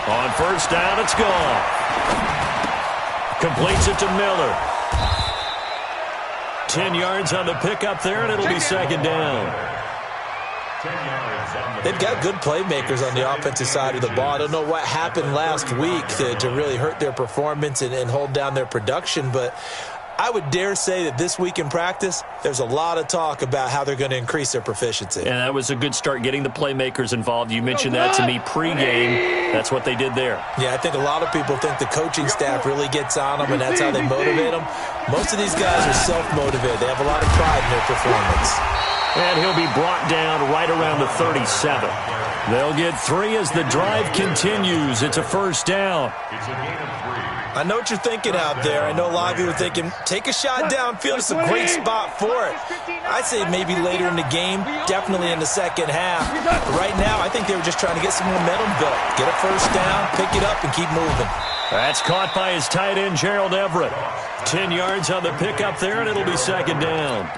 On first down, it's gone. Completes it to Miller. 10 yards on the pickup there, and it'll be second down. They've got good playmakers on the offensive side of the ball. I don't know what happened last week to really hurt their performance and hold down their production, but I would dare say that this week in practice, there's a lot of talk about how they're going to increase their proficiency. And that was a good start, getting the playmakers involved. You mentioned that to me pregame. That's what they did there. Yeah, I think a lot of people think the coaching staff really gets on them, and that's how they motivate them. Most of these guys are self-motivated. They have a lot of pride in their performance. And he'll be brought down right around the 37. They'll get 3 as the drive continues. It's a first down. I know what you're thinking out there. I know a lot of you are thinking, take a shot downfield. It's a great spot for it. I'd say maybe later in the game, definitely in the second half. But right now, I think they were just trying to get some momentum built. Get a first down, pick it up, and keep moving. That's caught by his tight end, Gerald Everett. 10 yards on the pickup there, and it'll be second down.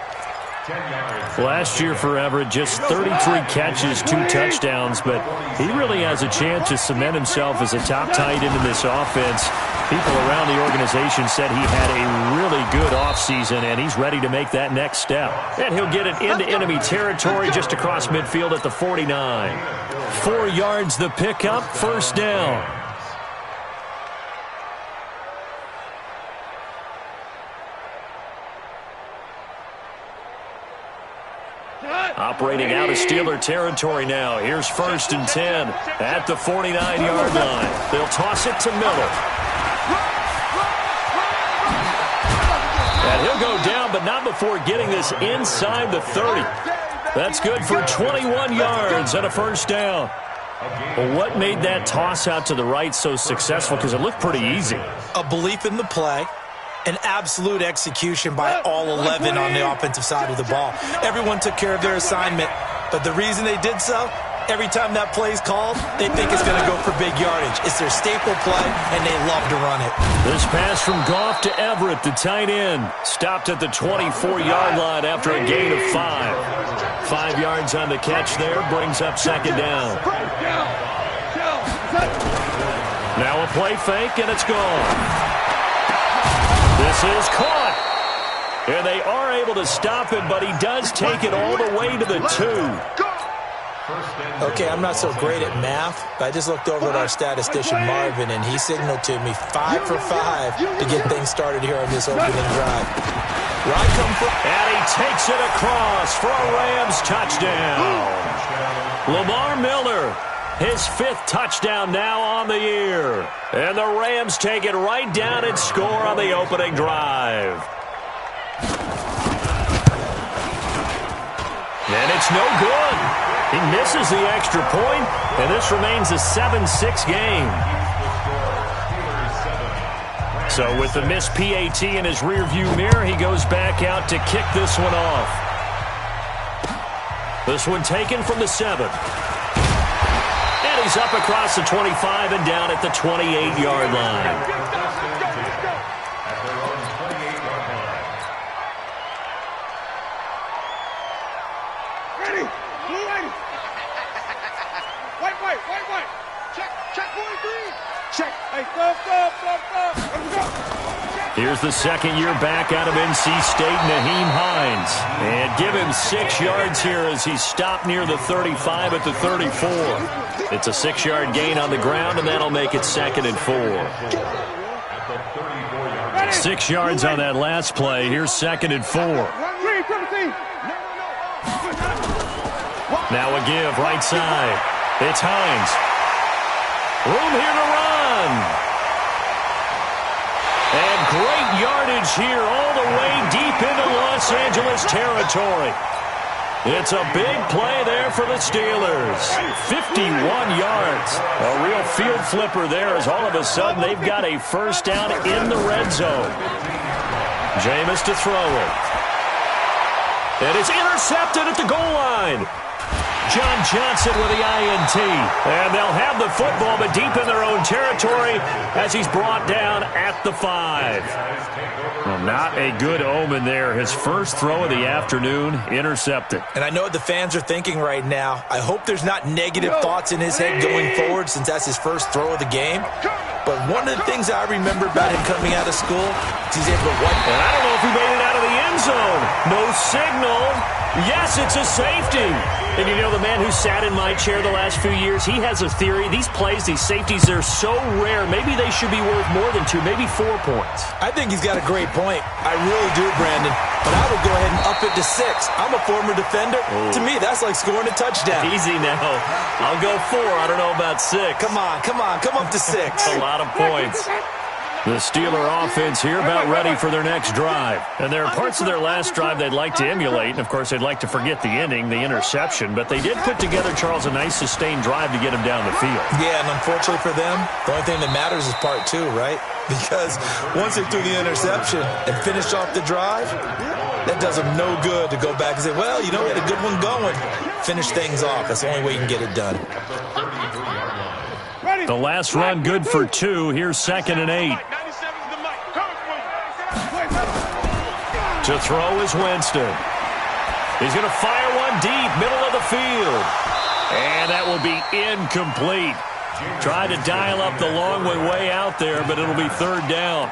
Last year for Everett, just 33 catches, 2 touchdowns, but he really has a chance to cement himself as a top tight end in this offense. People around the organization said he had a really good offseason, and he's ready to make that next step. And he'll get it into enemy territory just across midfield at the 49. 4 yards the pickup, first down. Operating out of Steeler territory now. Here's first and 10 at the 49-yard line. They'll toss it to Miller. And he'll go down, but not before getting this inside the 30. That's good for 21 yards and a first down. Well, what made that toss out to the right so successful? Because it looked pretty easy. A belief in the play. An absolute execution by all 11 on the offensive side of the ball. Everyone took care of their assignment, but the reason they did so, every time that play is called, they think it's going to go for big yardage. It's their staple play, and they love to run it. This pass from Goff to Everett, the tight end, stopped at the 24-yard line after a gain of 5. 5 yards on the catch there, brings up second down. Now a play fake, and it's gone. This is caught. And they are able to stop him, but he does take it all the way to the 2. Okay, I'm not so great at math, but I just looked over at our statistician, Marvin, and he signaled to me 5 for 5 to get things started here on this opening drive. Where I come from. And he takes it across for a Rams touchdown. Lamar Miller. His 5th touchdown now on the year. And the Rams take it right down and score on the opening drive. And it's no good. He misses the extra point, and this remains a 7-6 game. So with the missed PAT in his rearview mirror, he goes back out to kick this one off. This one taken from the 7. He's up across the 25 and down at the 28-yard line. Ready. White. Check 43. Check. Hey, go. Here's the second-year back out of NC State, Naheem Hines. And give him 6 yards here as he's stopped near the 35 at the 34. It's a 6-yard gain on the ground, and that'll make it 2nd and 4. 6 yards on that last play. Here's 2nd and 4. Now a give, right side. It's Hines. Room here to run. And great yardage here all the way deep into Los Angeles territory. It's a big play there for the Steelers. 51 yards. A real field flipper there as all of a sudden they've got a first down in the red zone. Jameis to throw it. And it's intercepted at the goal line. John Johnson with the INT. And they'll have the football, but deep in their own territory as he's brought down at the 5. Well, not a good omen there. His first throw of the afternoon, intercepted. And I know what the fans are thinking right now. I hope there's not negative thoughts in his head going forward since that's his first throw of the game. But one of the things I remember about him coming out of school is he's able to wipe. And I don't know if he made it out of the end zone. No signal. Yes, it's a safety. And you know, the man who sat in my chair the last few years, he has a theory. These plays, these safeties, they're so rare. Maybe they should be worth more than 2, maybe 4 points. I think he's got a great point. I really do, Brandon. But I would go ahead and up it to 6. I'm a former defender. Ooh. To me, that's like scoring a touchdown. Easy now. I'll go 4. I don't know about 6. Come on. Come up to 6. A lot of points. The Steeler offense here about ready for their next drive. And there are parts of their last drive they'd like to emulate. And, of course, they'd like to forget the ending, the interception. But they did put together, Charles, a nice sustained drive to get him down the field. Yeah, and unfortunately for them, the only thing that matters is part 2, right? Because once they threw the interception and finished off the drive, that does them no good to go back and say, well, you know, we had a good one going. Finish things off. That's the only way you can get it done. The last run good for 2. Here's 2nd and 8. To throw is Winston. He's going to fire one deep, middle of the field. And that will be incomplete. Tried to dial up the long way out there, but it'll be 3rd down.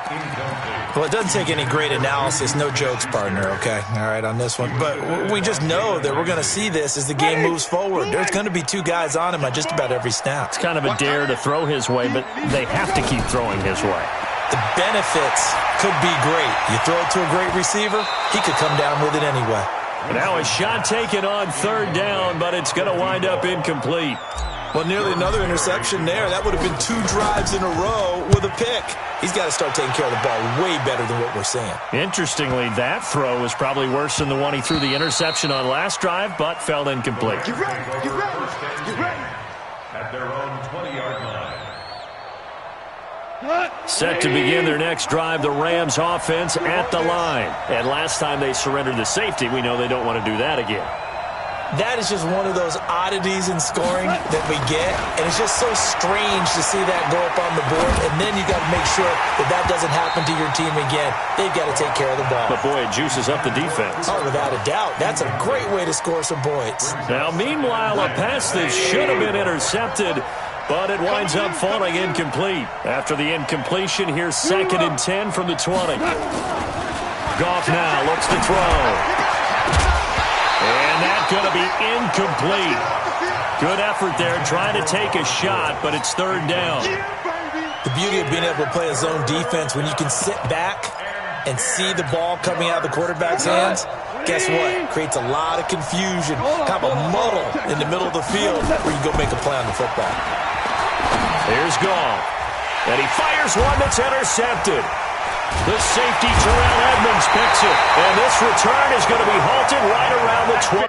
Well, it doesn't take any great analysis. No jokes, partner, okay? All right, on this one. But we just know that we're going to see this as the game moves forward. There's going to be 2 guys on him on just about every snap. It's kind of a dare to throw his way, but they have to keep throwing his way. The benefits could be great. You throw it to a great receiver, he could come down with it anyway. Now a shot taken on 3rd down, but it's going to wind up incomplete. Well, nearly another interception there. That would have been 2 drives in a row with a pick. He's got to start taking care of the ball way better than what we're seeing. Interestingly, that throw was probably worse than the one he threw the interception on last drive, but fell incomplete. Get ready. Get ready. Get ready. At their own 20-yard line. Set to begin their next drive, the Rams offense at the line. And last time they surrendered the safety, we know they don't want to do that again. That is just one of those oddities in scoring that we get, and it's just so strange to see that go up on the board, and then you got to make sure that that doesn't happen to your team again. They've got to take care of the ball. But, boy, it juices up the defense. Oh, without a doubt. That's a great way to score some points. Now, meanwhile, a pass that should have been intercepted, but it winds up falling incomplete. After the incompletion, here's 2nd and 10 from the 20. Goff now looks to throw. And that's going to be incomplete. Good effort there, trying to take a shot, but it's 3rd down. The beauty of being able to play a zone defense, when you can sit back and see the ball coming out of the quarterback's hands, guess what? Creates a lot of confusion, kind of a muddle in the middle of the field where you go make a play on the football. Here's Goff. And he fires one that's intercepted. The safety, Terrell Edmonds, picks it. And this return is going to be halted right around the 20.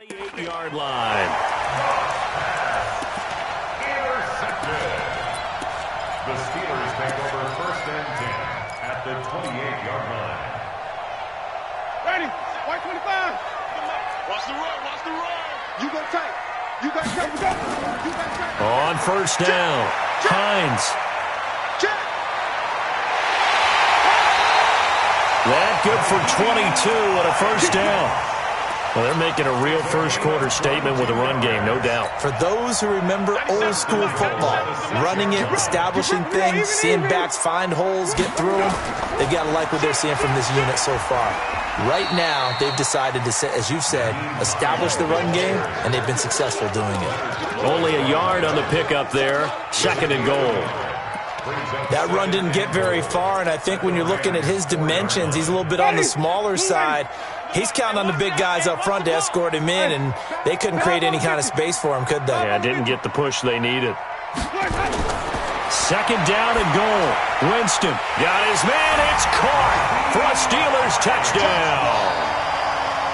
28-yard line. Intercepted. The Steelers take over 1st and 10 at the 28-yard line. Ready? White 25. Watch the run. Watch the run. You go tight. You got tight. You got tight. On 1st down, Hines. Check. That good for 22 and a 1st down. Well, they're making a real first-quarter statement with a run game, no doubt. For those who remember old-school football, running it, establishing things, seeing backs find holes, get through them, they've got to like what they're seeing from this unit so far. Right now, they've decided to, as you've said, establish the run game, and they've been successful doing it. Only a yard on the pickup there, 2nd and goal. That run didn't get very far, and I think when you're looking at his dimensions, he's a little bit on the smaller side. He's counting on the big guys up front to escort him in, and they couldn't create any kind of space for him, could they? Yeah, didn't get the push they needed. 2nd down and goal. Winston got his man. It's caught for a Steelers touchdown.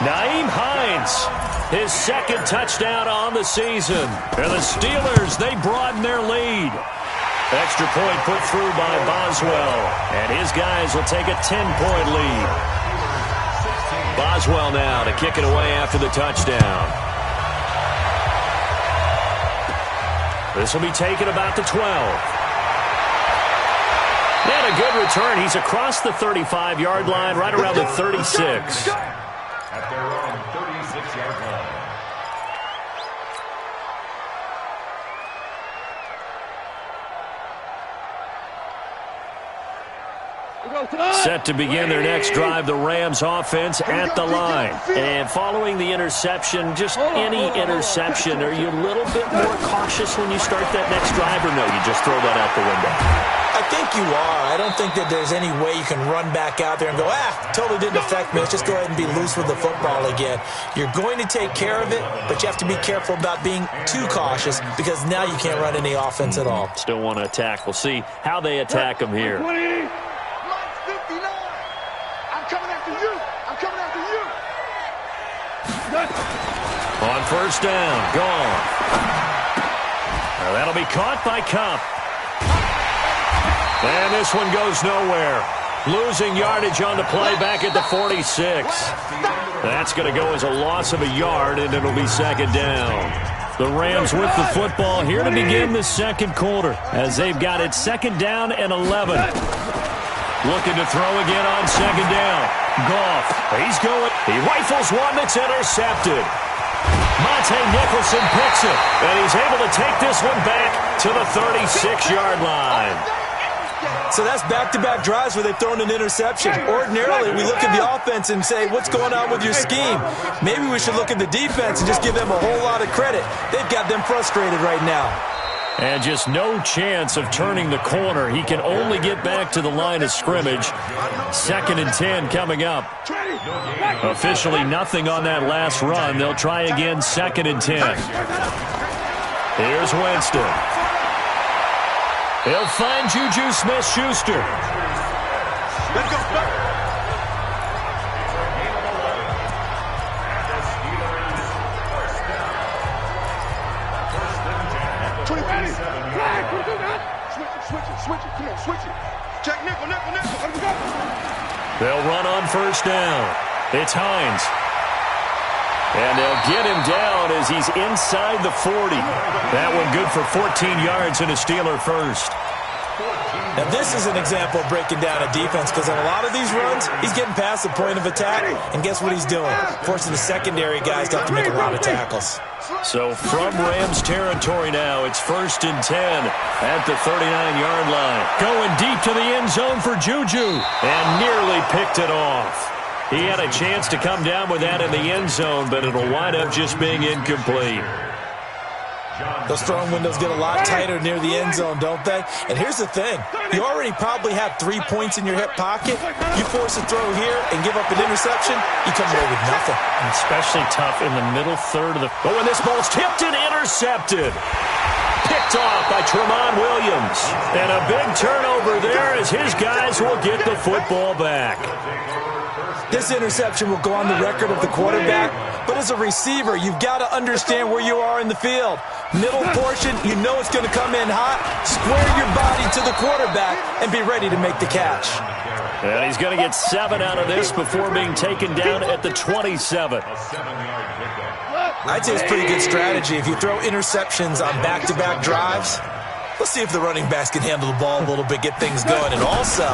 Naeem Hines, his 2nd touchdown on the season. And the Steelers, they broaden their lead. Extra point put through by Boswell. And his guys will take a 10-point lead. Boswell now to kick it away after the touchdown. This will be taken about the 12. And a good return. He's across the 35-yard line, right around the 36. At their own 36-yard line. Set to begin their next drive, the Rams offense at the line. And following the interception, just any interception, are you a little bit more cautious when you start that next drive, or no, you just throw that out the window? I think you are. I don't think that there's any way you can run back out there and go, totally didn't affect me. Let's just go ahead and be loose with the football again. You're going to take care of it, but you have to be careful about being too cautious because now you can't run any offense at all. Still want to attack. We'll see how they attack them here. 59. I'm coming after you. I'm coming after you. On 1st down, gone. Now that'll be caught by Cup. And this one goes nowhere. Losing yardage on the play back at the 46. That's going to go as a loss of a yard, and it'll be 2nd down. The Rams with the football here to begin the 2nd quarter as they've got it 2nd down and 11. Looking to throw again on 2nd down. Goff, he's going. He rifles one that's intercepted. Monte Nicholson picks it, and he's able to take this one back to the 36-yard line. So that's back-to-back drives where they've thrown an interception. Ordinarily, we look at the offense and say, what's going on with your scheme? Maybe we should look at the defense and just give them a whole lot of credit. They've got them frustrated right now. And just no chance of turning the corner. He can only get back to the line of scrimmage. 2nd and 10 coming up. Officially nothing on that last run. They'll try again 2nd and 10. Here's Winston. He'll find Juju Smith-Schuster. Let's go. 20 ready. Flag. Switch it. Come on, switch it. Check nickel. Let me go. They'll run on 1st down. It's Hines. And they'll get him down as he's inside the 40. That one good for 14 yards and a Steeler first. Now, this is an example of breaking down a defense because on a lot of these runs, he's getting past the point of attack, and guess what he's doing? Forcing the secondary guys to have to make a lot of tackles. So from Rams territory now, it's 1st and 10 at the 39-yard line. Going deep to the end zone for Juju, and nearly picked it off. He had a chance to come down with that in the end zone, but it'll wind up just being incomplete. Those throwing windows get a lot tighter near the end zone, don't they? And here's the thing. You already probably have 3 points in your hip pocket. You force a throw here and give up an interception, you come away with nothing. And especially tough in the middle third of the... Oh, and this ball's tipped and intercepted. Picked off by Tramon Williams. And a big turnover there as his guys will get the football back. This interception will go on the record of the quarterback, but as a receiver, you've got to understand where you are in the field. Middle portion, you know it's going to come in hot. Square your body to the quarterback and be ready to make the catch. And he's going to get 7 out of this before being taken down at the 27. I'd say it's pretty good strategy. If you throw interceptions on back-to-back drives, let's see if the running backs can handle the ball a little bit, get things going, and also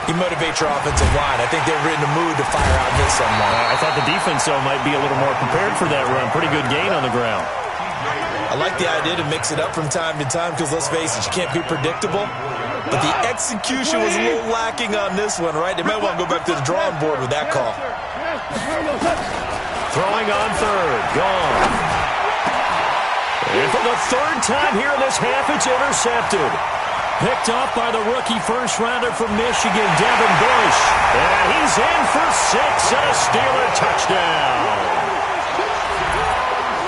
you motivate your offensive line. I think they're in the mood to fire out hit someone. I thought the defense, though, might be a little more prepared for that run. Pretty good gain on the ground. I like the idea to mix it up from time to time because, let's face it, you can't be predictable. But the execution was a little lacking on this one, right? They might want to go back to the drawing board with that call. Throwing on third. Gone. And for the third time here in this half, it's intercepted. Picked off by the rookie first-rounder from Michigan, Devin Bush. And he's in for 6 and a Steeler touchdown.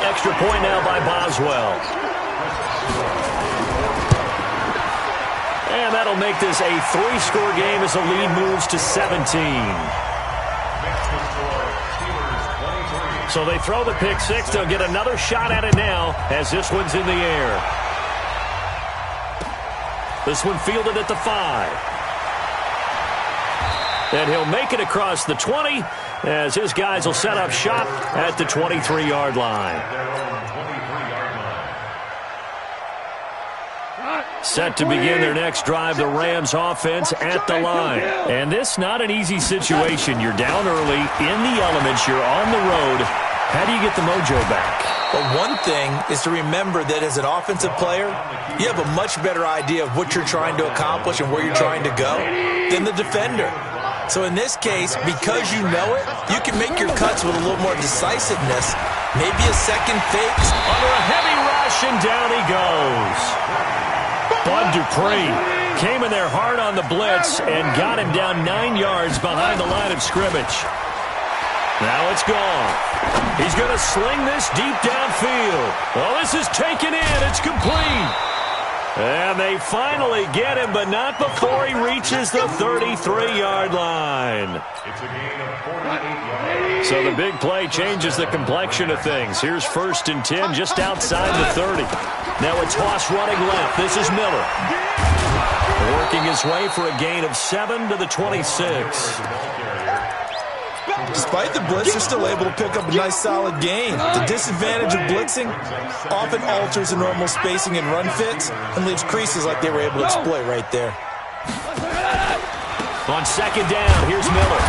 Extra point now by Boswell. And that'll make this a 3-score game as the lead moves to 17. So they throw the pick six. They'll get another shot at it now as this one's in the air. This one fielded at the 5. And he'll make it across the 20 as his guys will set up shop at the 23-yard line. Set to begin their next drive, the Rams offense at the line. And this not an easy situation. You're down early, in the elements, you're on the road. How do you get the mojo back? Well, one thing is to remember that as an offensive player, you have a much better idea of what you're trying to accomplish and where you're trying to go than the defender. So in this case, because you know it, you can make your cuts with a little more decisiveness. Maybe a second fake. Under a heavy rush, and down he goes. Bud Dupree came in there hard on the blitz and got him down 9 yards behind the line of scrimmage. Now it's gone. He's going to sling this deep downfield. Well, this is taken in. It's complete. And they finally get him, but not before he reaches the 33-yard line. It's a gain of 48 yards. So the big play changes the complexion of things. Here's 1st and 10 just outside the 30. Now it's Haas running left. This is Miller. Working his way for a gain of 7 to the 26. Despite the blitz, they're still able to pick up a nice solid gain. The disadvantage of blitzing often alters the normal spacing and run fits and leaves creases like they were able to exploit right there. On 2nd down, here's Miller.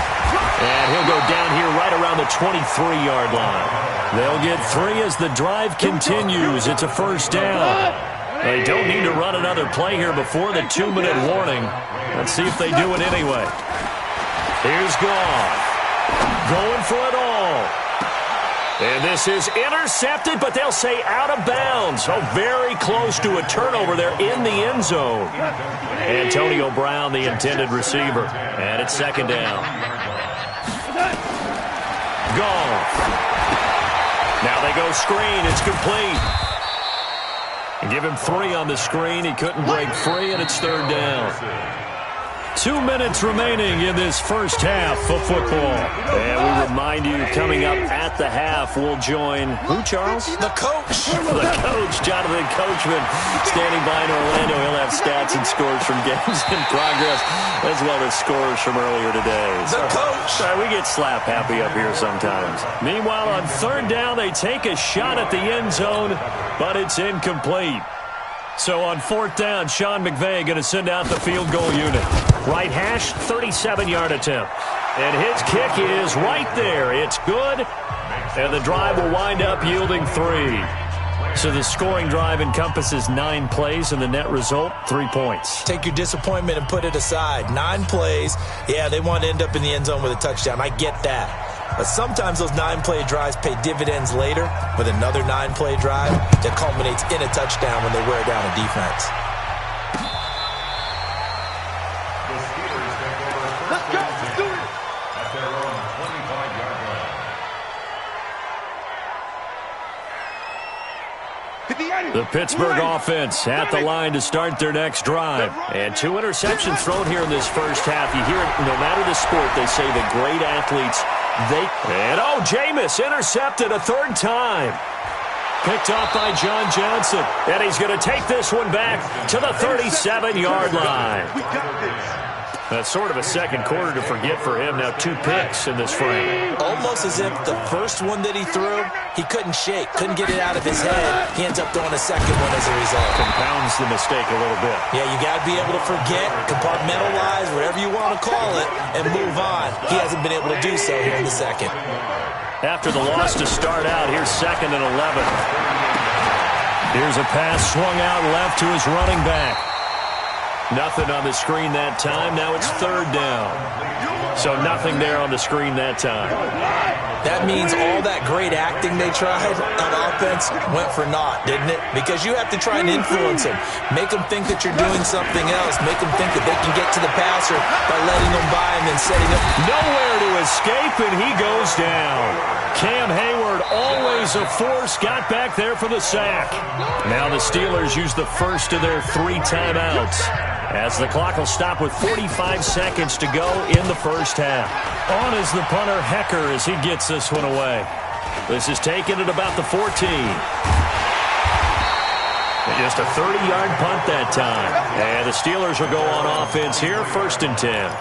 And he'll go down here right around the 23-yard line. They'll get 3 as the drive continues. It's a 1st down. They don't need to run another play here before the 2-minute warning. Let's see if they do it anyway. Here's Goff. Going for it all. And this is intercepted, but they'll say out of bounds. Oh, very close to a turnover there in the end zone. Antonio Brown, the intended receiver. And it's 2nd down. Goff. Now they go screen. It's complete. And give him 3 on the screen. He couldn't break free, and it's 3rd down. 2 minutes remaining in this first half of football. And we remind you, coming up at the half, we'll join who, Charles? The coach. The coach, Jonathan Coachman, standing by in Orlando. He'll have stats and scores from games in progress, as well as scores from earlier today. The coach. We get slap happy up here sometimes. Meanwhile, on 3rd down, they take a shot at the end zone, but it's incomplete. So on 4th down, Sean McVay going to send out the field goal unit. Right hash, 37-yard attempt. And his kick is right there. It's good. And the drive will wind up yielding 3. So the scoring drive encompasses 9 plays, and the net result, 3 points. Take your disappointment and put it aside. 9 plays. Yeah, they want to end up in the end zone with a touchdown. I get that. But sometimes those 9-play drives pay dividends later with another 9-play drive that culminates in a touchdown when they wear down a defense. The Steelers take over 1st and 10 at their own 25-yard line. The Pittsburgh offense at the line to start their next drive. And 2 interceptions thrown here in this first half. You hear it, no matter the sport, they say the great athletes, Jameis intercepted a 3rd time. Picked off by John Johnson. And he's going to take this one back to the 37-yard line. That's sort of a second quarter to forget for him. Now 2 picks in this frame. Almost as if the first one that he threw, he couldn't shake, couldn't get it out of his head. He ends up throwing a second one as a result. Compounds the mistake a little bit. Yeah, you got to be able to forget, compartmentalize, whatever you want to call it, and move on. He hasn't been able to do so here in the second. After the loss to start out, here's 2nd and 11. Here's a pass swung out left to his running back. Nothing on the screen that time. Now it's 3rd down. So nothing there on the screen that time. That means all that great acting they tried on offense went for naught, didn't it? Because you have to try and influence them. Make them think that you're doing something else. Make them think that they can get to the passer by letting them by and then setting up. Nowhere to escape, and he goes down. Cam Hayward, always a force, got back there for the sack. Now the Steelers use the first of their 3 timeouts, as the clock will stop with 45 seconds to go in the first half. On is the punter, Hecker, as he gets this one away. This is taken at about the 14. Just a 30-yard punt that time. And the Steelers will go on offense here, 1st and 10.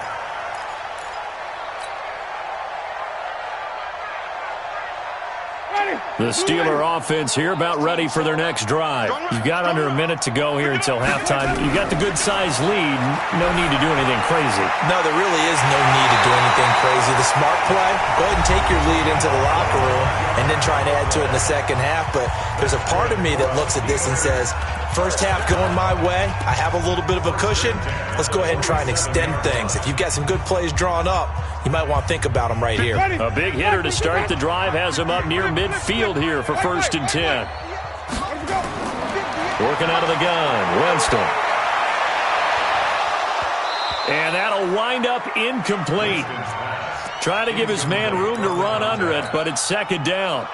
The Steeler offense here about ready for their next drive. You've got under a minute to go here until halftime. You've got the good-sized lead. No need to do anything crazy. No, there really is no need to do anything crazy. The smart play, go ahead and take your lead into the locker room and then try and add to it in the second half. But there's a part of me that looks at this and says, first half going my way, I have a little bit of a cushion. Let's go ahead and try and extend things. If you've got some good plays drawn up, you might want to think about them right here. A big hitter to start the drive has him up near midfield here for 1st and 10. Working out of the gun, Winston. And that'll wind up incomplete. Trying to give his man room to run under it, but it's 2nd down.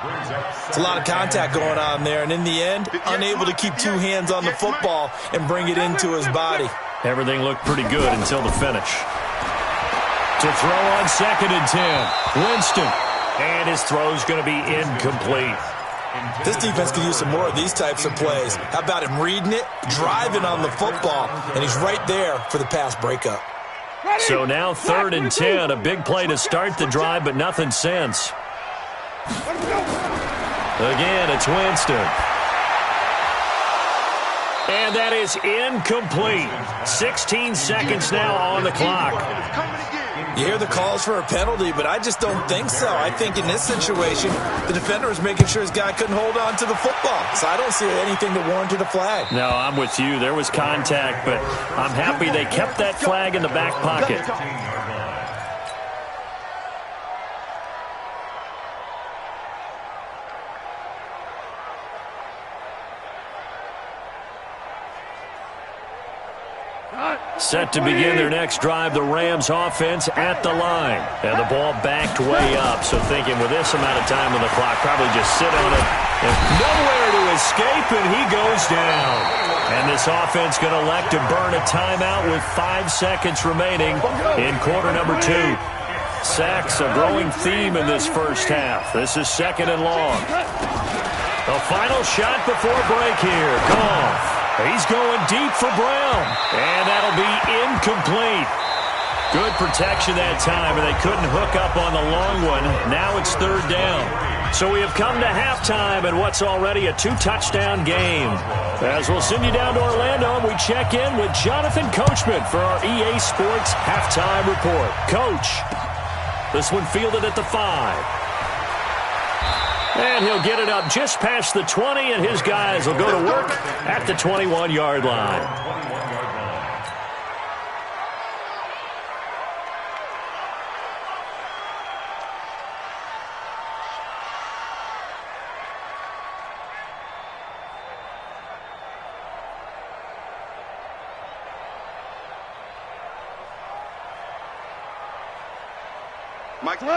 It's a lot of contact going on there, and in the end, unable to keep 2 hands on the football and bring it into his body. Everything looked pretty good until the finish. To throw on 2nd and 10. Winston. And his throw's going to be incomplete. This defense could use some more of these types of plays. How about him reading it, driving on the football, and he's right there for the pass breakup. So now 3rd and 10. A big play to start the drive, but nothing since. Again, it's Winston. And that is incomplete. 16 seconds now on the clock. You hear the calls for a penalty, but I just don't think so. I think in this situation, the defender was making sure his guy couldn't hold on to the football. So I don't see anything that warranted a flag. No, I'm with you. There was contact, but I'm happy they kept that flag in the back pocket. Set to begin their next drive, the Rams offense at the line. And the ball backed way up, so thinking with this amount of time on the clock, probably just sit on it. And nowhere to escape, and he goes down. And this offense going to elect to burn a timeout with 5 seconds remaining in quarter number 2. Sacks, a growing theme in this first half. This is 2nd and long. The final shot before break here. Goff. He's going deep for Brown, and that'll be incomplete. Good protection that time, and they couldn't hook up on the long one. Now it's 3rd down. So we have come to halftime in what's already a 2-touchdown game. As we'll send you down to Orlando, and we check in with Jonathan Coachman for our EA Sports Halftime Report. Coach, this one fielded at the 5. And he'll get it up just past the 20, and his guys will go to work at the 21-yard line.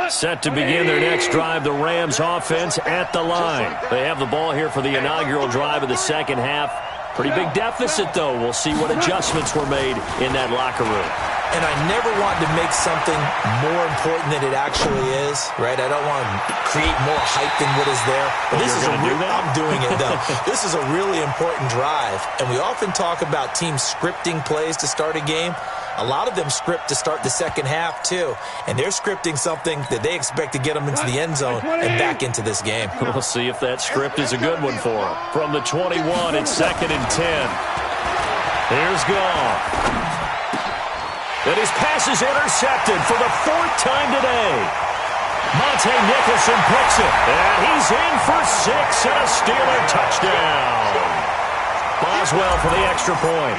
Set to begin their next drive, the Rams offense at the line. They have the ball here for the inaugural drive of the second half. Pretty big deficit, though. We'll see what adjustments were made in that locker room. And I never want to make something more important than it actually is, right? I don't want to create more hype than what is there. But this is I'm doing it, though. This is a really important drive. And we often talk about teams scripting plays to start a game. A lot of them script to start the second half, too. And they're scripting something that they expect to get them into the end zone and back into this game. We'll see if that script is a good one for them. From the 21, it's 2nd and 10. Here's Goff. And his pass is intercepted for the 4th time today. Monte Nicholson picks it. And he's in for 6 and a Steeler touchdown. Boswell for the extra point.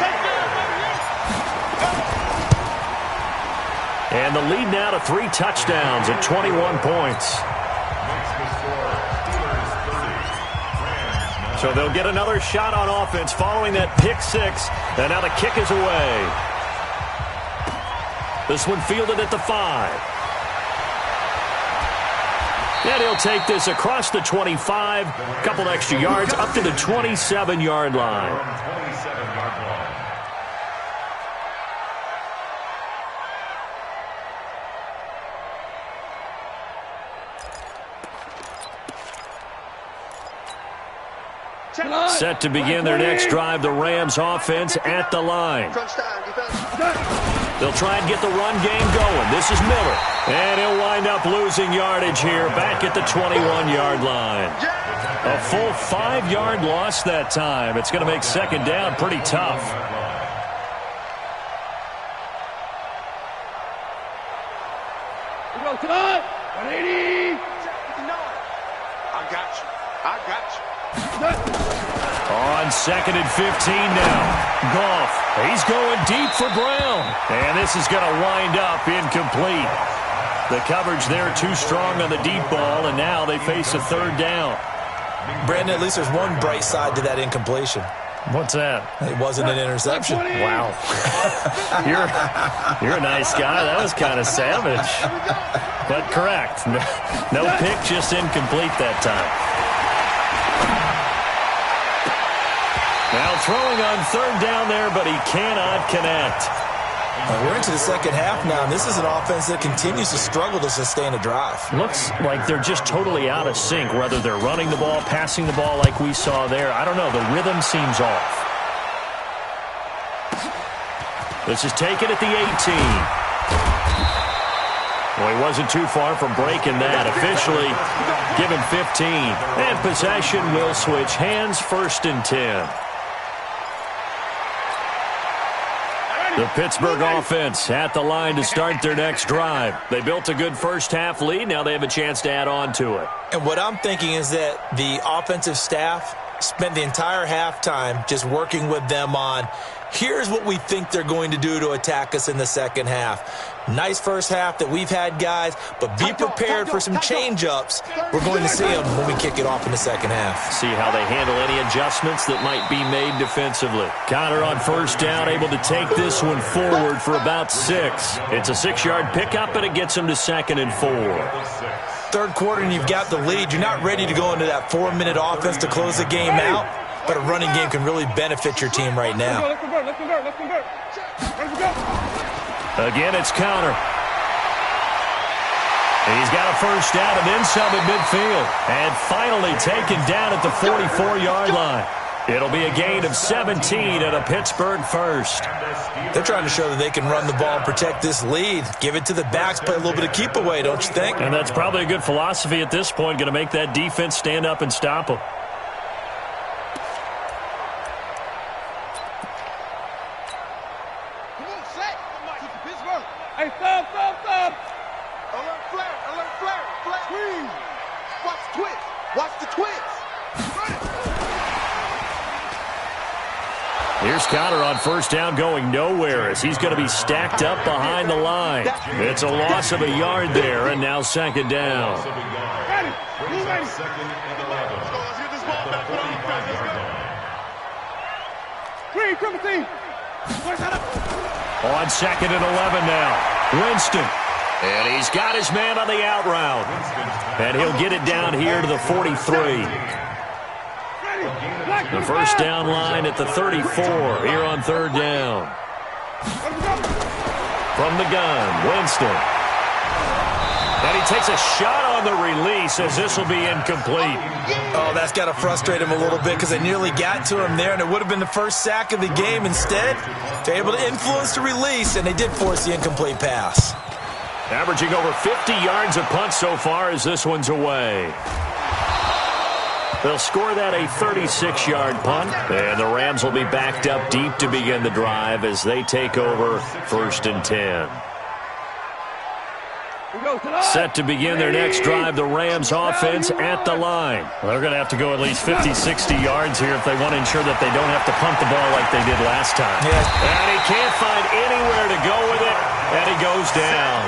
And the lead now to 3 touchdowns at 21 points. So they'll get another shot on offense following that pick 6. And now the kick is away. This one fielded at the 5. And he'll take this across the 25. A couple extra yards up to the 27-yard line. Set to begin their next drive, the Rams offense at the line. They'll try and get the run game going. This is Miller. And he'll wind up losing yardage here back at the 21-yard line. A full 5-yard loss that time. It's going to make second down pretty tough. We go tonight. 180. I got you. I got you. On 2nd and 15 now. Goff. He's going deep for Brown. And this is going to wind up incomplete. The coverage there too strong on the deep ball, and now they face a 3rd down. Brandon, at least there's one bright side to that incompletion. What's that? It wasn't an interception. Wow. You're a nice guy. That was kind of savage. But correct. No pick, just incomplete that time. Now throwing on 3rd down there, but he cannot connect. We're into the second half now, and this is an offense that continues to struggle to sustain a drive. Looks like they're just totally out of sync, whether they're running the ball, passing the ball like we saw there. I don't know. The rhythm seems off. This is taken at the 18. Well, he wasn't too far from breaking that. Officially, give him 15. And possession will switch hands, 1st and 10. The Pittsburgh offense at the line to start their next drive. They built a good first half lead. Now they have a chance to add on to it. And what I'm thinking is that the offensive staff spent the entire halftime just working with them on, here's what we think they're going to do to attack us in the second half. Nice first half that we've had, guys, but be prepared for some change-ups. We're going to see them when we kick it off in the second half. See how they handle any adjustments that might be made defensively. Connor on 1st down, able to take this one forward for about 6. It's a 6-yard pickup, and it gets them to 2nd and 4. 3rd quarter, and you've got the lead. You're not ready to go into that 4-minute offense to close the game out, but a running game can really benefit your team right now. Let's convert. Let's go. Again, it's Connor. He's got a 1st down and then some at midfield. And finally taken down at the 44-yard line. It'll be a gain of 17 and a Pittsburgh 1st. They're trying to show that they can run the ball and protect this lead. Give it to the backs, play a little bit of keep away, don't you think? And that's probably a good philosophy at this point, going to make that defense stand up and stop them. Hey, stop. Alert flare. Squeeze. Watch the twist. Here's Connor on 1st down going nowhere as he's going to be stacked up behind the line. It's a loss of a yard there, and now 2nd down. Ready. Let's get this ball back. On 2nd and 11 now. Winston And he's got his man on the out route. And he'll get it down here to the 43. The first down line at the 34 here on third down. From the gun, Winston. And he takes a shot on the release as this will be incomplete. Oh, that's got to frustrate him a little bit because they nearly got to him there, and it would have been the first sack of the game. Instead, they're able to influence the release, and they did force the incomplete pass. Averaging over 50 yards a punt so far as this one's away. They'll score that a 36-yard punt, and the Rams will be backed up deep to begin the drive as they take over 1st and 10. Set to begin their next drive, the Rams offense at the line. Well, they're going to have to go at least 50, 60 yards here if they want to ensure that they don't have to punt the ball like they did last time. And he can't find anywhere to go with it, and he goes down.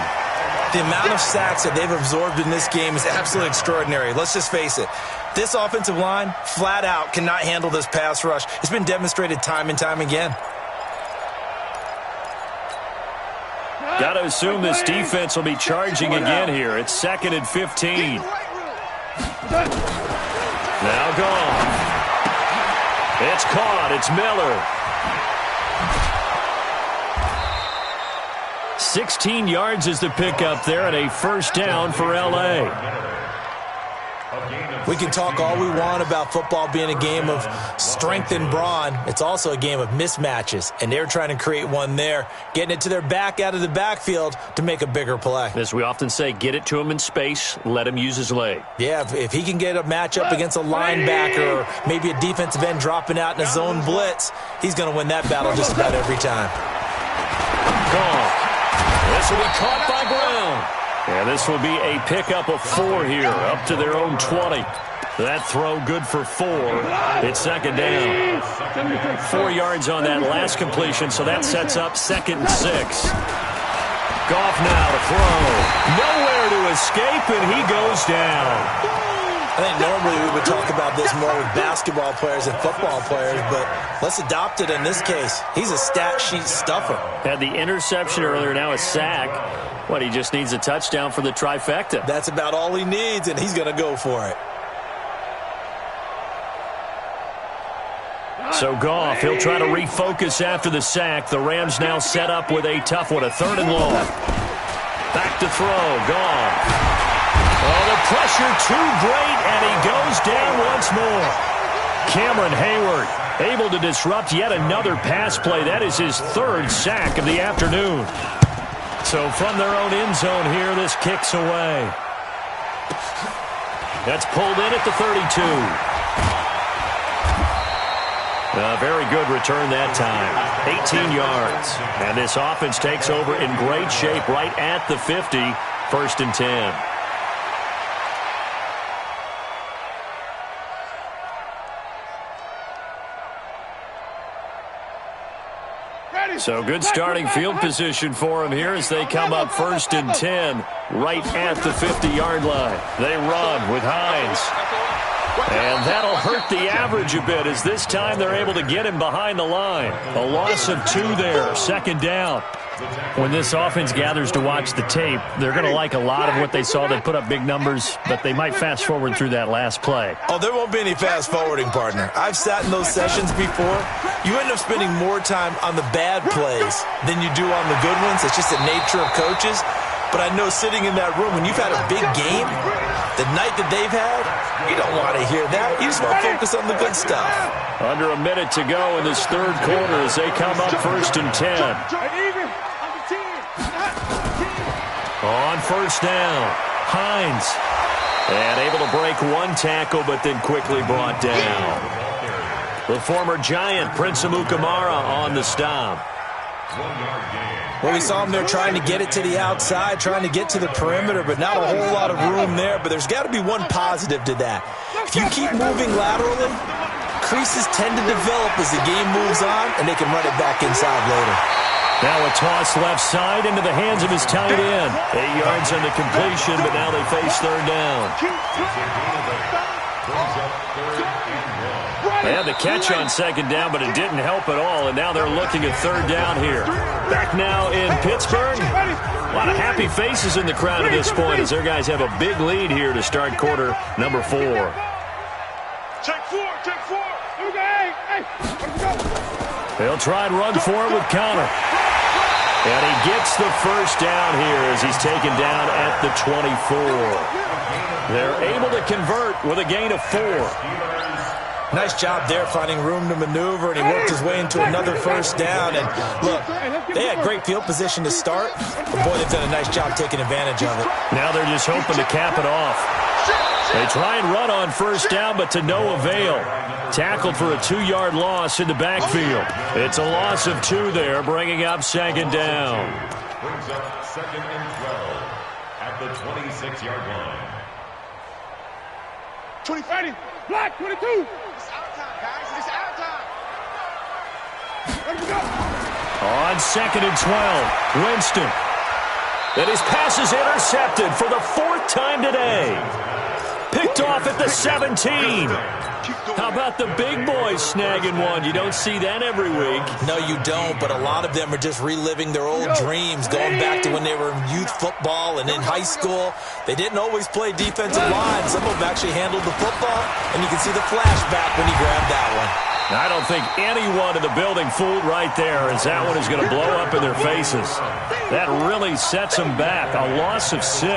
The amount of sacks that they've absorbed in this game is absolutely extraordinary. Let's just face it. This offensive line, flat out, cannot handle this pass rush. It's been demonstrated time and time again. Got to assume this defense will be charging again here. It's 2nd and 15. Now gone. It's caught. It's Miller. 16 yards is the pickup there, and a first down for L.A. We can talk all we want about football being a game of strength and brawn. It's also a game of mismatches, and they're trying to create one there, getting it to their back out of the backfield to make a bigger play. As we often say, get it to him in space, let him use his leg. Yeah, if he can get a matchup against a linebacker or maybe a defensive end dropping out in a zone blitz, he's going to win that battle just about every time. Gone. This will be caught by Brown. And this will be a pickup of 4 here, up to their own 20. That throw good for 4. It's 2nd down. 4 yards on that last completion, so that sets up 2nd and 6. Goff now to throw. Nowhere to escape, and he goes down. I think normally we would talk about this more with basketball players and football players, but let's adopt it in this case. He's a stat sheet stuffer. Had the interception earlier, now a sack. What, he just needs a touchdown for the trifecta. That's about all he needs, and he's going to go for it. So Goff, he'll try to refocus after the sack. The Rams now set up with a tough one, a 3rd and long. Back to throw, Goff. Oh, the pressure too great, and he goes down once more. Cameron Hayward able to disrupt yet another pass play. That is his 3rd sack of the afternoon. So from their own end zone here, this kicks away. That's pulled in at the 32. A very good return that time. 18 yards. And this offense takes over in great shape right at the 50. 1st and 10. So good starting field position for them here as they come up 1st and 10 right at the 50-yard line. They run with Hines. And that'll hurt the average a bit as this time they're able to get him behind the line. A loss of 2 there, 2nd down. When this offense gathers to watch the tape, they're going to like a lot of what they saw. They put up big numbers, but they might fast forward through that last play. Oh, there won't be any fast forwarding, partner. I've sat in those sessions before. You end up spending more time on the bad plays than you do on the good ones. It's just the nature of coaches. But I know sitting in that room, when you've had a big game, the night that they've had, you don't want to hear that. You just want to focus on the good stuff. Under a minute to go in this 3rd quarter as they come up 1st and 10. On 1st down, Hines. And able to break 1 tackle, but then quickly brought down. The former Giant, Prince Amukamara, on the stop. Well, we saw him there trying to get it to the outside, trying to get to the perimeter, but not a whole lot of room there. But there's got to be one positive to that. If you keep moving laterally, creases tend to develop as the game moves on, and they can run it back inside later. Now a toss left side into the hands of his tight end. 8 yards on the completion, but now they face 3rd down. They had the catch on second down, but it didn't help at all, and now they're looking at third down here. Back now in Pittsburgh. A lot of happy faces in the crowd at this point as their guys have a big lead here to start quarter number 4. Check four. Hey, let's go. They'll try and run for it with Connor. And he gets the first down here as he's taken down at the 24. They're able to convert with a gain of 4. Nice job there finding room to maneuver, and he worked his way into another first down. And look, they had great field position to start, but boy, they've done a nice job taking advantage of it. Now they're just hoping to cap it off. They try and run on first down, but to no avail. Tackled for a 2-yard loss in the backfield. It's a loss of 2 there, bringing up second down. Brings up second and 12 at the 26-yard line. 20, black, 22. It's our time, guys. It's our time. Let me go. On second and 12, Winston. And his pass is intercepted for the 4th time today. Picked off at the 17. How about the big boys snagging one? You don't see that every week. No, you don't, but a lot of them are just reliving their old dreams, going back to when they were in youth football and in high school. They didn't always play defensive line. Some of them actually handled the football, and you can see the flashback when he grabbed that one. I don't think anyone in the building fooled right there, as that one is going to blow up in their faces. That really sets them back. A loss of 6.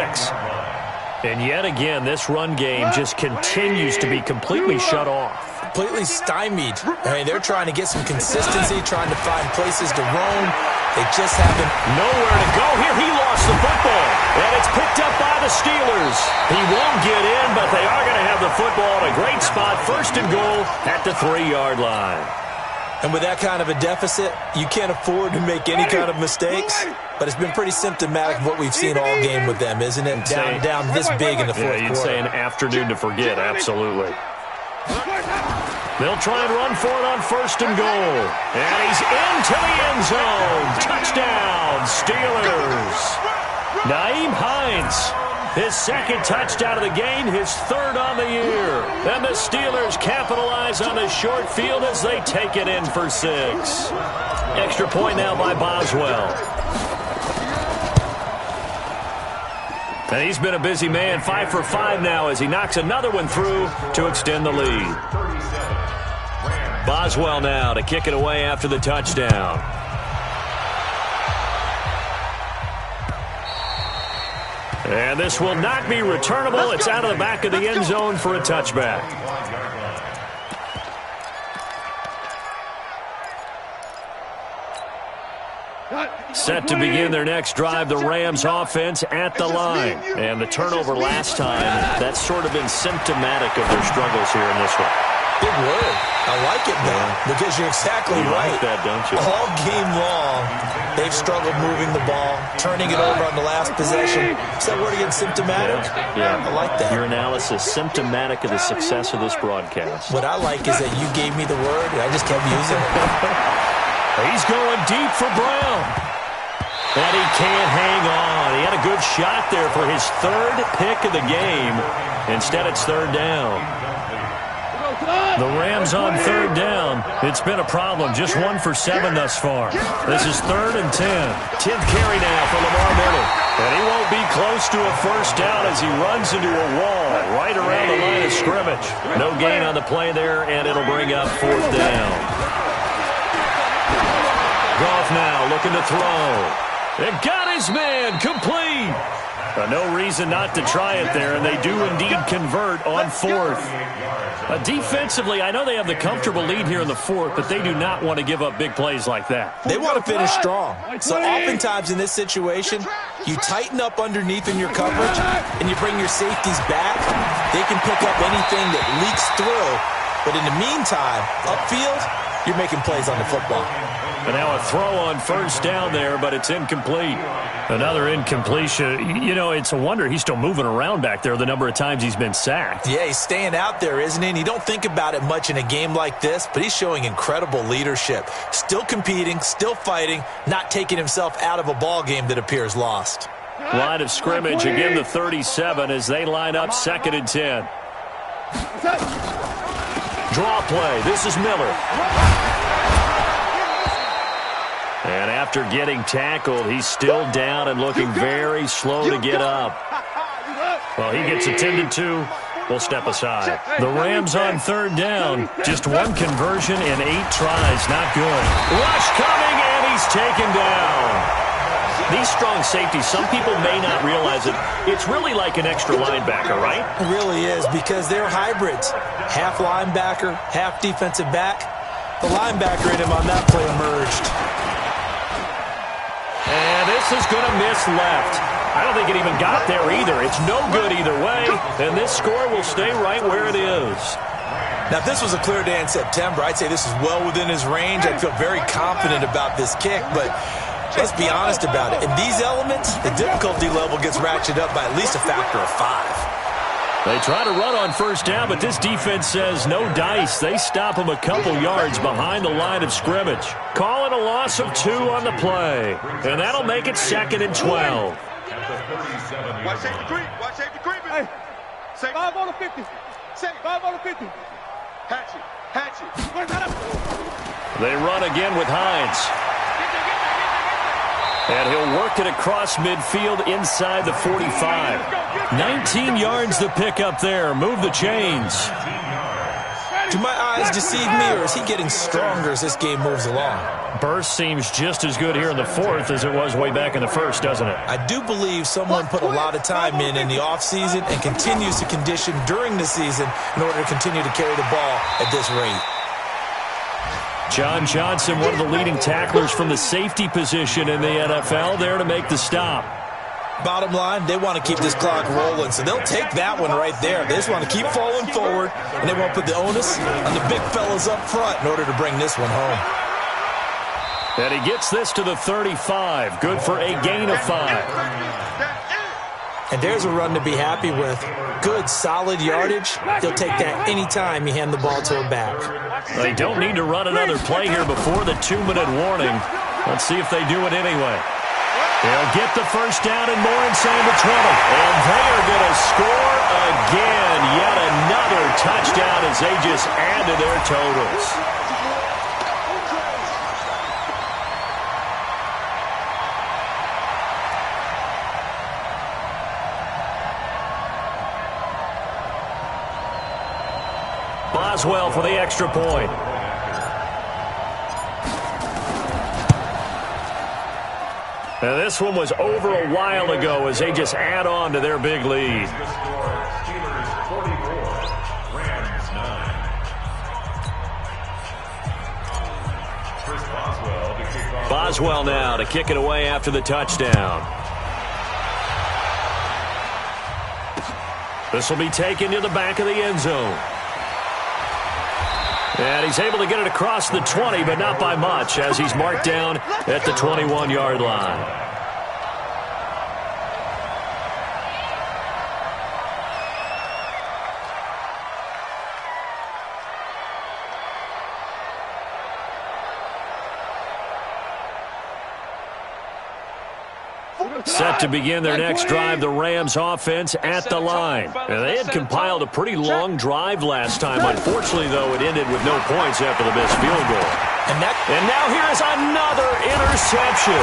And yet again, this run game just continues to be completely shut off. Completely stymied. I mean, they're trying to get some consistency, trying to find places to roam. They just haven't. Nowhere to go here. He lost the football. And it's picked up by the Steelers. He won't get in, but they are going to have the football in a great spot. 1st and goal at the 3-yard line. And with that kind of a deficit, you can't afford to make any kind of mistakes. But it's been pretty symptomatic of what we've seen all game with them, isn't it? Down this big in the fourth quarter. You'd say an afternoon to forget, absolutely. They'll try and run for it on 1st and goal. And he's into the end zone. Touchdown, Steelers. Naeem Hines. His 2nd touchdown of the game, his 3rd on the year. And the Steelers capitalize on the short field as they take it in for 6. Extra point now by Boswell. And he's been a busy man, 5 for 5 now as he knocks another one through to extend the lead. Boswell now to kick it away after the touchdown. And this will not be returnable. It's out of the back of the end zone for a touchback. Set to begin their next drive, the Rams offense at the line. And the turnover last time, that's sort of been symptomatic of their struggles here in this one. Big word. I like it, man, because you're exactly right. You like that, don't you? All game long, they've struggled moving the ball, turning it over on the last possession. Is that word again, symptomatic? Yeah. I like that. Your analysis, symptomatic of the success of this broadcast. What I like is that you gave me the word, and I just kept using it. He's going deep for Brown. And he can't hang on. He had a good shot there for his 3rd pick of the game. Instead, it's 3rd down. The Rams on 3rd down. It's been a problem. Just 1 for 7 thus far. This is 3rd and 10. 10th carry now for Lamar Miller. And he won't be close to a first down as he runs into a wall right around the line of scrimmage. No gain on the play there, and it'll bring up 4th down. Goff now looking to throw. And got his man complete. No reason not to try it there, and they do indeed convert on 4th. Defensively, I know they have the comfortable lead here in the 4th, but they do not want to give up big plays like that. They want to finish strong. So oftentimes in this situation, you tighten up underneath in your coverage, and you bring your safeties back. They can pick up anything that leaks through. But in the meantime, upfield, you're making plays on the football. And now a throw on 1st down there, but it's incomplete. Another incompletion. You know, it's a wonder he's still moving around back there the number of times he's been sacked. Yeah, he's staying out there, isn't he? And you don't think about it much in a game like this, but he's showing incredible leadership. Still competing, still fighting, not taking himself out of a ball game that appears lost. Line of scrimmage, again the 37 as they line up 2nd and 10. Draw play. This is Miller. And after getting tackled, he's still down and looking very slow to get up. Well, he gets attended to. We'll step aside. The Rams on third down. Just one conversion in 8 tries. Not good. Rush coming, and he's taken down. These strong safeties, some people may not realize it. It's really like an extra linebacker, right? It really is, because they're hybrids. Half linebacker, half defensive back. The linebacker in him on that play emerged. And this is going to miss left. I don't think it even got there either. It's no good either way, and this score will stay right where it is. Now, if this was a clear day in September, I'd say this is well within his range. I'd feel very confident about this kick, but let's be honest about it. In these elements, the difficulty level gets ratcheted up by at least a factor of 5. They try to run on first down, but this defense says no dice. They stop him a couple yards behind the line of scrimmage. Calling a loss of 2 on the play, and that'll make it 2nd and 12. Watch safety creep. Watch safety creeping. Hey, 5 on the 50. 5 on the 50. Hatchet. They run again with Hines. And he'll work it across midfield inside the 45. 19 yards to pick up there. Move the chains. Do my eyes deceive me, or is he getting stronger as this game moves along? Burst seems just as good here in the 4th as it was way back in the 1st, doesn't it? I do believe someone put a lot of time in the offseason and continues to condition during the season in order to continue to carry the ball at this rate. John Johnson, one of the leading tacklers from the safety position in the NFL, there to make the stop. Bottom line, they want to keep this clock rolling, so they'll take that one right there. They just want to keep falling forward, and they won't put the onus on the big fellas up front in order to bring this one home. And he gets this to the 35. Good for a gain of 5. And there's a run to be happy with. Good, solid yardage. They'll take that anytime you hand the ball to a back. They don't need to run another play here before the 2-minute warning. Let's see if they do it anyway. They'll get the first down and more inside the 20. And they are going to score again. Yet another touchdown as they just add to their totals. Boswell for the extra point. Now this one was over a while ago as they just add on to their big lead. Steelers 44, Rams 9. Chris Boswell to kick off. Boswell now to kick it away after the touchdown. This will be taken to the back of the end zone. And he's able to get it across the 20, but not by much, as he's marked down at the 21-yard line. Set to begin their next drive, the Rams offense at the line. And they had compiled a pretty long drive last time. Unfortunately, though, it ended with no points after the missed field goal. And now here is another interception.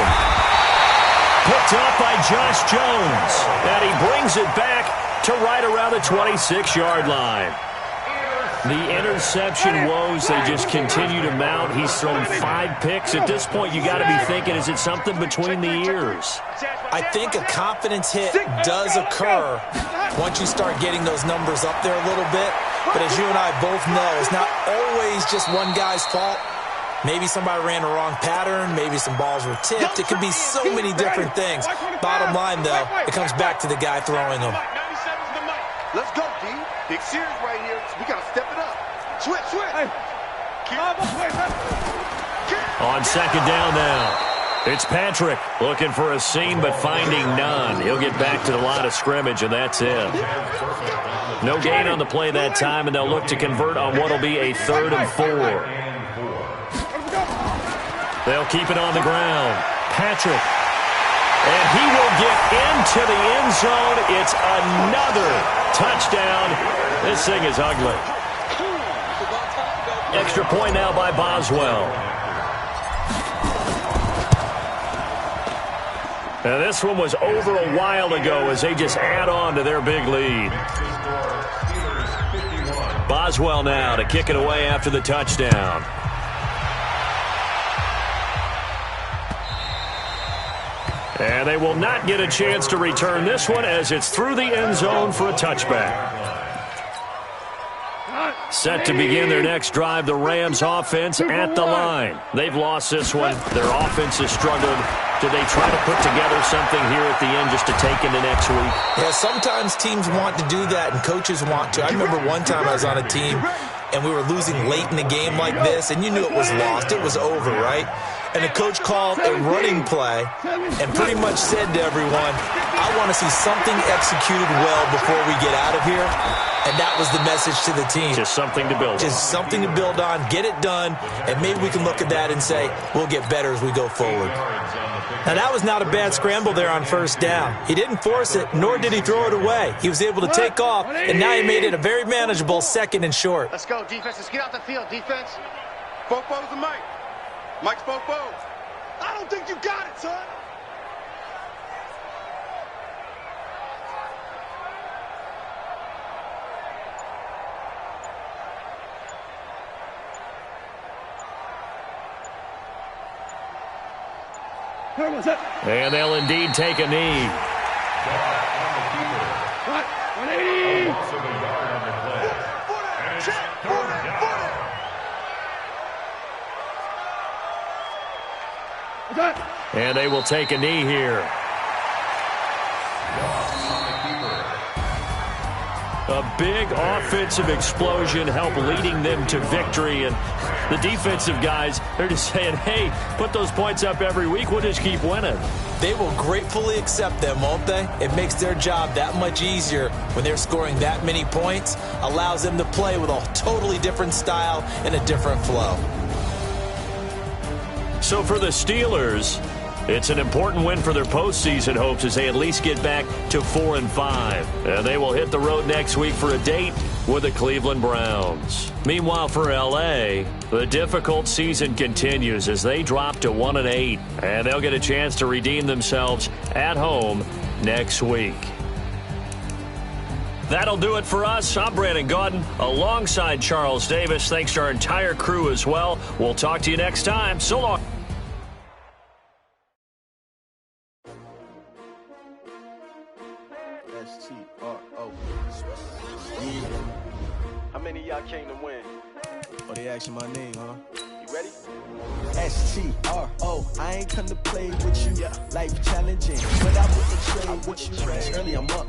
Picked up by Josh Jones. And he brings it back to right around the 26-yard line. The interception woes, they just continue to mount. He's thrown 5 picks. At this point, you got to be thinking, is it something between the ears? I think a confidence hit does occur once you start getting those numbers up there a little bit. But as you and I both know, it's not always just one guy's fault. Maybe somebody ran the wrong pattern. Maybe some balls were tipped. It could be so many different things. Bottom line, though, it comes back to the guy throwing them. Let's go, D. Big series right here. So we got to step it up. Switch. On second down now. It's Patrick looking for a seam but finding none. He'll get back to the line of scrimmage, and that's it. No gain on the play that time, and they'll look to convert on what will be a 3rd and 4. They'll keep it on the ground. Patrick And he will get into the end zone. It's another touchdown. This thing is ugly. Extra point now by Boswell. Now this one was over a while ago as they just add on to their big lead. Boswell now to kick it away after the touchdown. And they will not get a chance to return this one as it's through the end zone for a touchback. Set to begin their next drive, the Rams offense at the line. They've lost this one. Their offense has struggled. Do they try to put together something here at the end just to take into next week? Yeah, sometimes teams want to do that and coaches want to. I remember one time I was on a team and we were losing late in the game like this, and you knew it was lost. It was over, right? And the coach called a running play and pretty much said to everyone, I want to see something executed well before we get out of here. And that was the message to the team. Just something to build on. Just something to build on, get it done, and maybe we can look at that and say, we'll get better as we go forward. Now, that was not a bad scramble there on first down. He didn't force it, nor did he throw it away. He was able to take off, and now he made it a very manageable 2nd and short. Let's go, defense. Let's get out the field, defense. Bobo's the Mike. Mike's Bobo. I don't think you got it, son. And they'll indeed take a knee. What? 180. And they will take a knee here. A big offensive explosion helped leading them to victory. And the defensive guys, they're just saying, hey, put those points up every week. We'll just keep winning. They will gratefully accept them, won't they? It makes their job that much easier when they're scoring that many points. Allows them to play with a totally different style and a different flow. So for the Steelers, it's an important win for their postseason hopes as they at least get back to 4-5. And they will hit the road next week for a date with the Cleveland Browns. Meanwhile, for L.A., the difficult season continues as they drop to 1-8. And they'll get a chance to redeem themselves at home next week. That'll do it for us. I'm Brandon Gaudin alongside Charles Davis. Thanks to our entire crew as well. We'll talk to you next time. So long. How many of y'all came to win? Oh, they asking my name, huh? You ready? STRO, I ain't come to play with you. Life challenging, but I wouldn't trade with you. It's early, I'm up.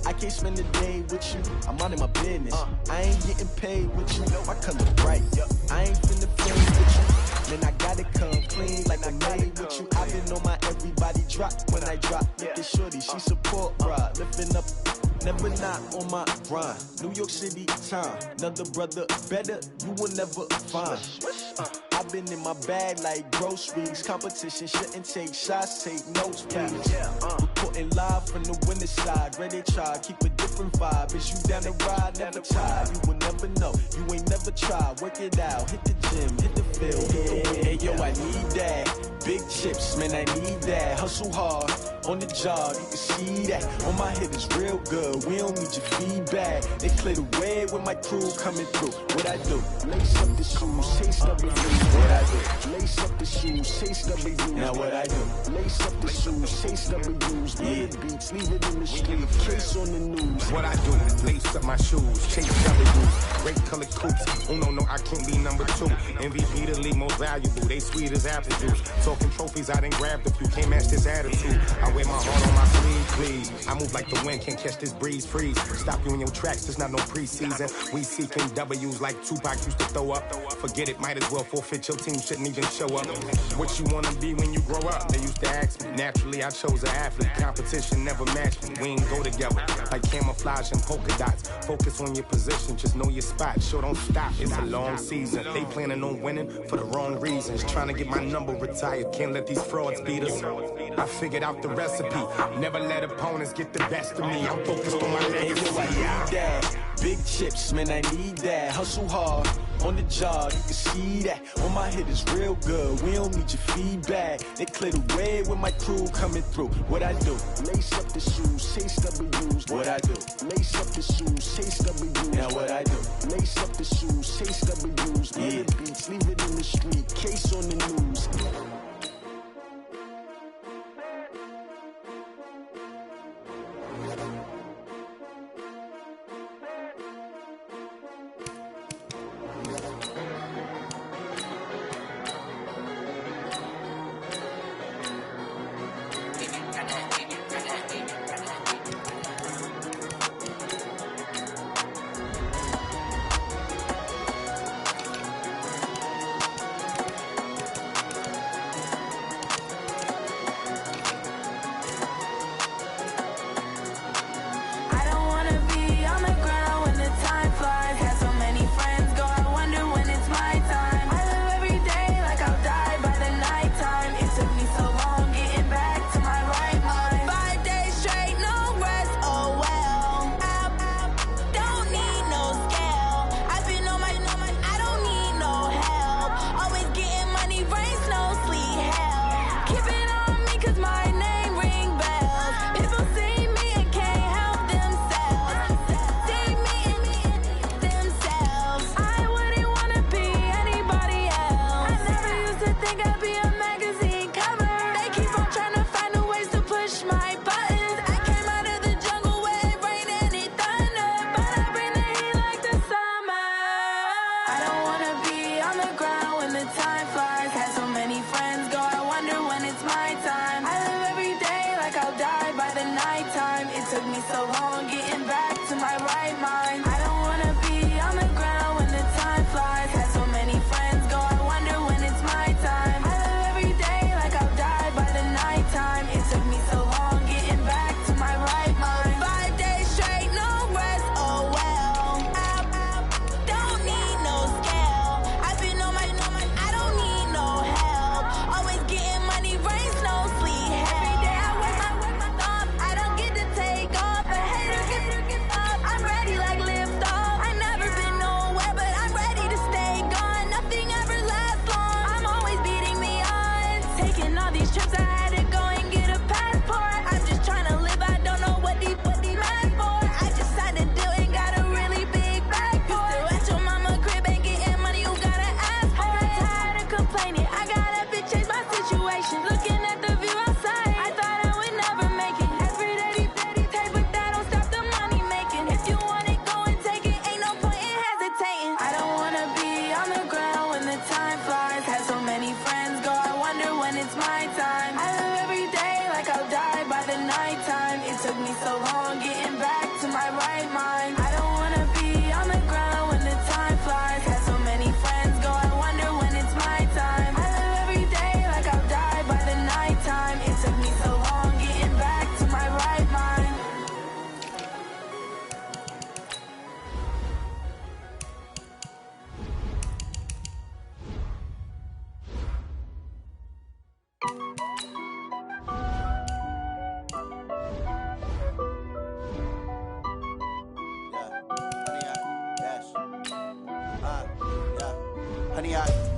I can't spend the day with you. I'm out of my business. I ain't getting paid with you. My color bright. I ain't finna play with you. Man, I gotta come clean like I made with you. I've been on my everybody drop when I drop. Look at shorty, she support rod, lifting up. Never not on my grind. New York City time. Another brother better, you will never find. I've been in my bag like groceries. Competition shouldn't take shots, take notes, please. Reporting live from the winter side. Ready to try, keep a different vibe. Is you down the ride? Never tired. You will never know. You ain't never tried. Work it out. Hit the gym, hit the field. Hey, yo, I need that. Big chips, man, I need that. Hustle hard on the job, you can see that. On my head is real good. We don't need your feedback. They clear the way with my crew coming through. What I do? Lace up the shoes, chase W. What I do? Lace up the shoes, chase W. Now what I do? Lace up the shoes, chase W's. Yeah, beats, leave it in the street. Case on the news. What I do? Lace up my shoes, chase W's. Great colored coops. Oh no, I can't be number 2. MVP the league most valuable. They sweet as apple juice. Talking trophies, I done grabbed a few. Can't match this attitude. I wear my heart on my sleeve, please. I move like the wind, can't catch this breeze, freeze. Stop you in your tracks, there's not no preseason. We seeking W's like Tupac used to throw up. Forget it, might as well forfeit, your team shouldn't even show up. What you wanna be when you grow up? They used to ask me. Naturally, I chose an athlete. Competition never matched me. We ain't go together like camouflage and polka dots. focus on your position, just know your spot. Sure, don't stop, it's a long season. They planning on winning for the wrong reasons. Trying to get my number retired, can't let these frauds beat us. I figured out the recipe, never let opponents get the best of me. I'm focused on my legacy. I need that. Big chips, man, I need that. Hustle hard, on the job, you can see that. On my hit is real good, we don't need your feedback. They clear the way with my crew coming through. What I do? Lace up the shoes, chase W's. What I do? Lace up the shoes, chase W's. Now what I do? Lace up the shoes, chase W's. Yeah, beats, leave it in the street, case on the news.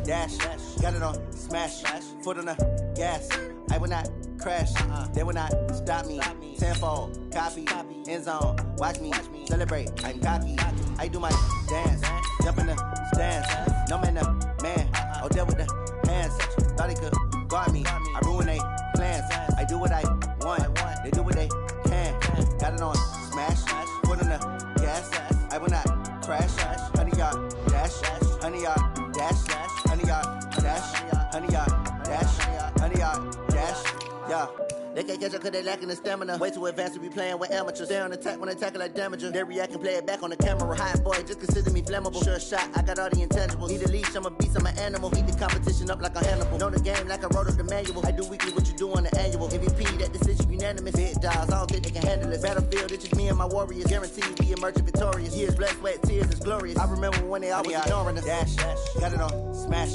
Dash, got it on smash, foot on the gas. I will not crash, they will not stop me. Tenfold, copy, end zone, watch me celebrate. I'm cocky, I do my dance, jump in the stands. No man, man, oh there with the hands. Thought he could guard me, I ruin they plans. I do what I want, they do what they can. Got it on smash, foot on the gas. I will not crash, 100-yard dash, 100-yard dash, 100-yard dash, 100-yard dash, 100-yard dash. Yeah, they can't catch up cause they lacking the stamina. Way too advanced to be playing with amateurs. Stay on attack when attack like damager. They react and play it back on the camera. Hot boy, just consider me flammable. Sure shot, I got all the intangibles. Need a leash, I'm a beast, I'm an animal. Eat the competition up like a Hannibal. Know the game like I wrote up the manual. I do weekly what you do on the annual. MVP, that decision unanimous. Big dogs, I don't think they can handle it. Battlefield, it's just me and my warriors. Guaranteed we emerge victorious. Years, blood, sweat, tears, it's glorious. I remember when they always ignoring us. Dash, got it on, smash,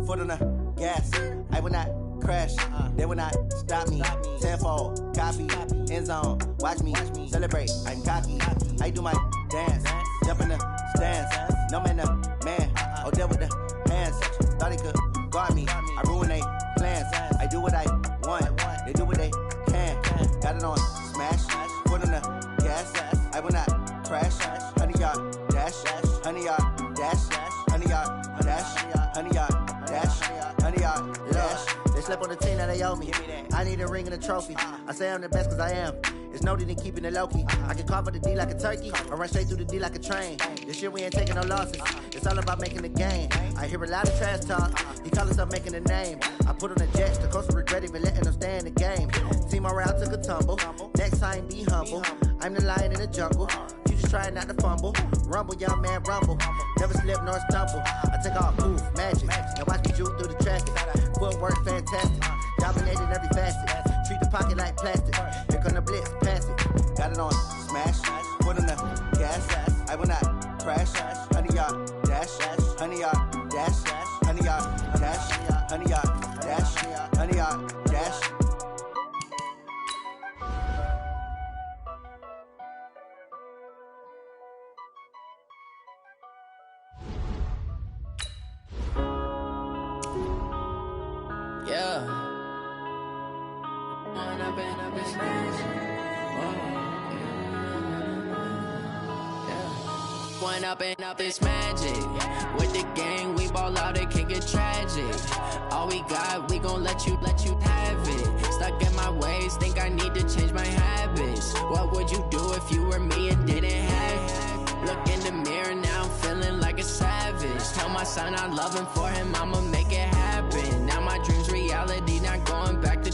foot on the gas. I will not crash, they will not stop me. Tenfold, copy, end zone, watch me celebrate. I'm cocky, I do my dance, jump in the stands. No man, the man, oh there with the hands. Thought he could guard me, I ruin they plans. I do what I want, they do what they can. Got it on, smash, foot on the gas. I will not crash, 100-yard dash, 100-yard dash, 100-yard dash, 100-yard dash, 100-yard dash. They slept on the team that they owe me. I need a ring and a trophy. I say I'm the best cause I am. It's noted in keeping it low-key. I can carve up the D like a turkey or run straight through the D like a train. This year we ain't taking no losses. It's all about making the game. I hear a lot of trash talk. He call himself making a name. I put on the Jets. The coach will regret even letting them stay in the game. Team morale took a tumble. Next time be humble. I'm the lion in the jungle. You just try not to fumble. Rumble, young man, rumble. Never slip nor stumble. I take off, poof, magic. Now watch me juke through the traffic. Footwork fantastic. Dominating every facet. Treat the pocket like plastic. Here come the blitz, pass it. Got it on, smash. Foot on the gas. I will not crash. 100-yard dash. 100-yard dash. 100-yard dash. 100-yard dash. 100-yard dash. Yeah. One up and up is magic. With the gang, we ball out, it can get tragic. All we got, we gon' let you have it. Stuck in my ways, think I need to change my habits. What would you do if you were me and didn't have it? Look in the mirror now, I'm feeling like a savage. Tell my son I love him, for him I'ma make it happen. Now my dream's reality, not going back to.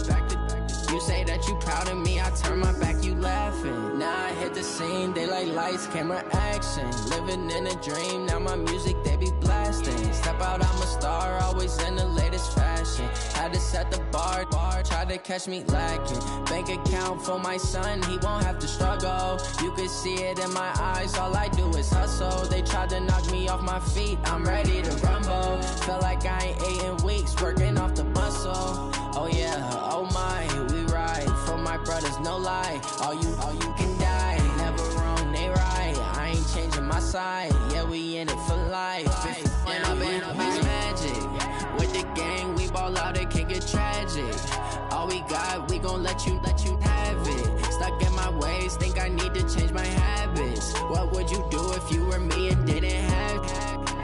You say that you proud of me, I turn my back, you laughing. Now I hit the scene, they like lights, camera, action. Living in a dream, now my music, they be blasting. Step out, I'm a star, always in the latest fashion. Had to set the bar, try to catch me lacking. Bank account for my son, he won't have to struggle. You could see it in my eyes, all I do is hustle. They tried to knock me off my feet, I'm ready to rumble. Felt like I ain't ate in weeks, working off the muscle. Oh yeah, oh my, we ride for my brothers, no lie. All you can die, never wrong, they right. I ain't changing my side, yeah, we in it for life. And I've been magic. With the gang, we ball out, it can get tragic. All we got, we gon' let you have it. Stuck in my ways, think I need to change my habits. What would you do if you were me and didn't have it?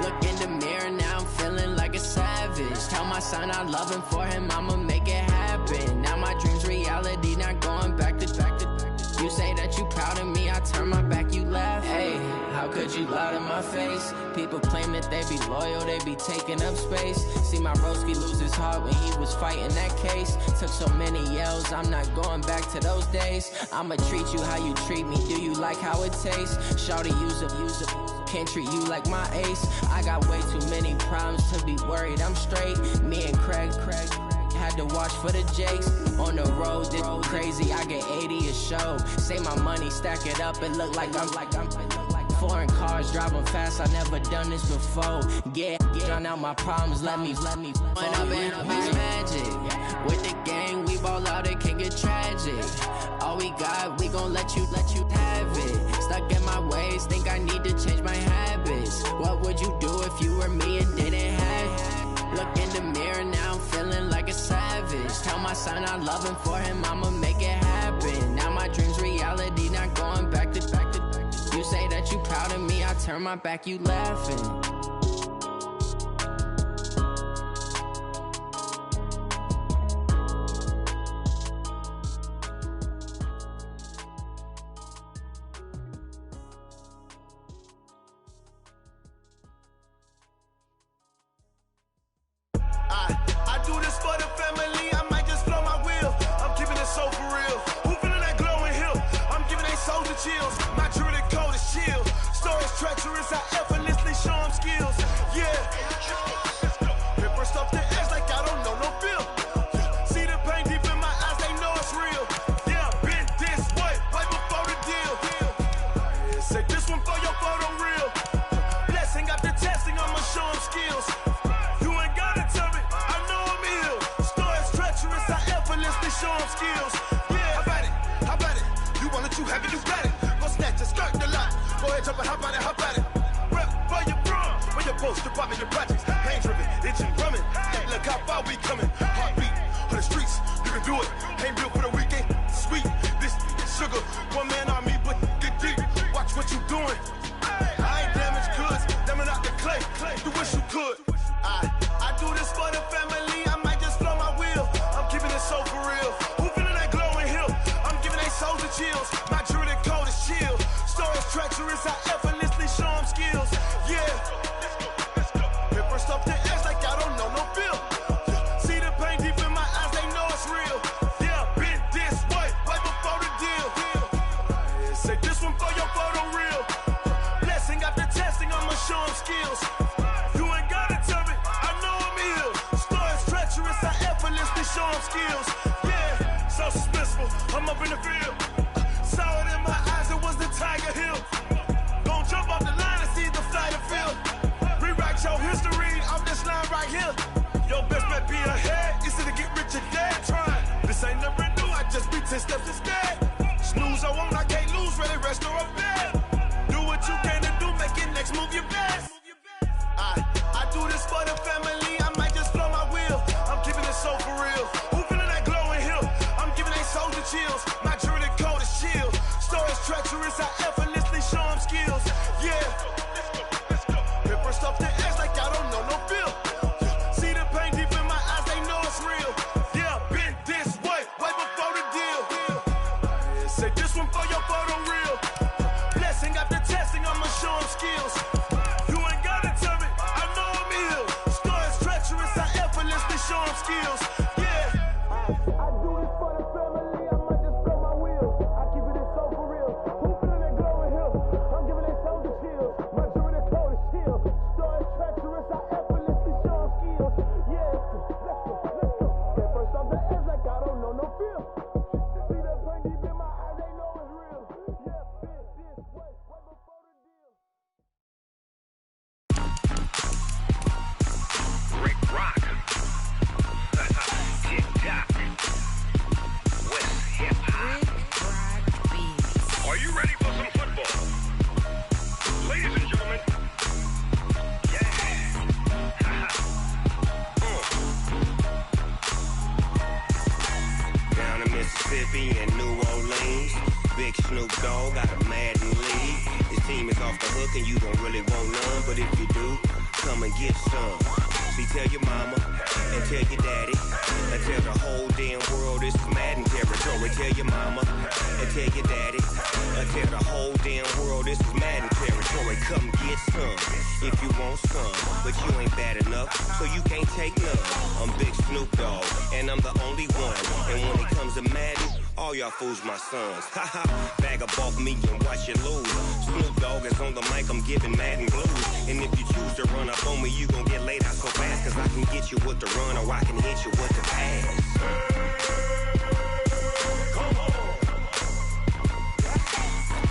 Look in the mirror, now I'm feeling like a savage. Tell my son I love him, for him I'ma make it happen. Now my dream's reality, not going back to. You say that you proud of me, I turn my back, you laugh. Hey, how could you lie to my face? People claim that they be loyal, they be taking up space. See my broski lose his heart when he was fighting that case. Took so many yells, I'm not going back to those days. I'ma treat you how you treat me, do you like how it tastes? Shawty, use up, can't treat you like my ace. I got way too many problems to be worried, I'm straight. Me and Craig had to watch for the Jakes. On the road, this crazy, I get 80 a show. Say my money, stack it up, it look like I'm foreign cars, driving fast, I never done this before. Get drown out my problems, let me When I've been up is magic. With the gang, we ball out, it can get tragic. All we got, we gon' let you have it. Stuck in my ways, think I need to change my habits. What would you do if you were me and didn't have it? Look in the mirror, now I'm feeling like a savage. Tell my son I love him, for him I'ma make it happen. Now my dream's reality, not going back to. You say that you proud of me, I turn my back, you laughing. I do this for the family, I might just blow my wheel. I'm keeping it so for real. treacherous, I effortlessly show them skills. Yeah. Paper stuff the edge like I don't know no feel. See the pain deep in my eyes, they know it's real. Yeah, been this way, way before the deal. Say this one for your photo reel. Blessing after testing, I'ma show them skills. You ain't gotta tell me, I know I'm ill. Stories treacherous, I effortlessly show them skills. Yeah, how about it? How about it? You want it, you have it, you got it. Go snatch it, skirt the lot. Go ahead, jump it, hop on it, hop on it. Rep for your bra, for your post, department, your projects. Pain driven, itching, drumming. Hey, look how far we coming. Heartbeat on the streets, you can do it. Ain't built for the weekend. Sweet, this sugar, one man army, but get deep. Watch what you doing. I ain't damaged goods, damn it out the clay. You wish you could. I do this for the family. I might just blow my wheel. I'm keeping it so for real. Who feeling that glowing hill? I'm giving they souls the chills. My jewelry code is chill. Stories treacherous, I effortlessly show them skills. Yeah. Paper stuff the edge like I don't know no feel. See the pain deep in my eyes, they know it's real. Yeah, been this way, way before the deal. Say this one for your photo reel. Blessing after testing, I'ma show them skills. You ain't gotta tell me, I know I'm ill. Stories treacherous, I effortlessly show them skills. Yeah, so suspenseful, I'm up in the field. Saw it in my eyes, it was the Tiger Hill. Gon' jump off the line and see the flight of field. Rewrite your history off this line right here. Your best bet be ahead, easy to get rich or dead trying. This ain't never new, I just be 10 steps instead. Snooze I won't, I can't lose, ready, rest or a bed. Do what you can to do, make it next move your best. I do this for the family, I might just blow my wheel. I'm keeping it so for real. Who feeling that glowing hill? I'm giving they souls the chills. My jewelry code is chill. Stories treacherous, I effortlessly show them skills. Yeah. Paper stuff the edge like I don't know no feel. See the pain deep in my eyes, they know it's real. Yeah, been this way, way before the deal. Say this one for your photo reel. Blessing after testing, I'ma show them skills. You ain't gotta tell me, I know I'm ill. Stories treacherous, I effortlessly show them skills. Yeah. I do this for the family, I might just blow my wheel. I keep it so for real. Who feeling that glowing hill? I'm giving they souls the chills. My jewelry code is chill. Stories treacherous, I effortlessly show them skills. Yeah, let's go. Get first off the edge like I don't know no feel. See that pain deep in my eyes, they know it's real. Yeah, been this way, way before the deal. Rick Rock. TikTok. West Hip Hop. Are you ready for some football? Ladies and gentlemen. Yeah. Down in Mississippi and New Orleans, Big Snoop Dogg got a Madden league. His team is off the hook and you don't really want none, but if you do, come and get some. See, tell your mama and tell your daddy and tell the whole damn world this is Madden territory. Tell your mama and tell your daddy and tell the whole damn world this is Madden territory. Come get some if you want some, but you ain't bad enough, so you can't take none. I'm Big Snoop Dogg and I'm the only one. And when it comes to Madden, all y'all fools my sons. Haha, bag up off me and watch you lose. Snoop Dogg is on the mic, I'm giving Madden blues. And if you choose to run up on me, you gon' get laid out so fast. Cause I can get you with the run or I can hit you with the pass.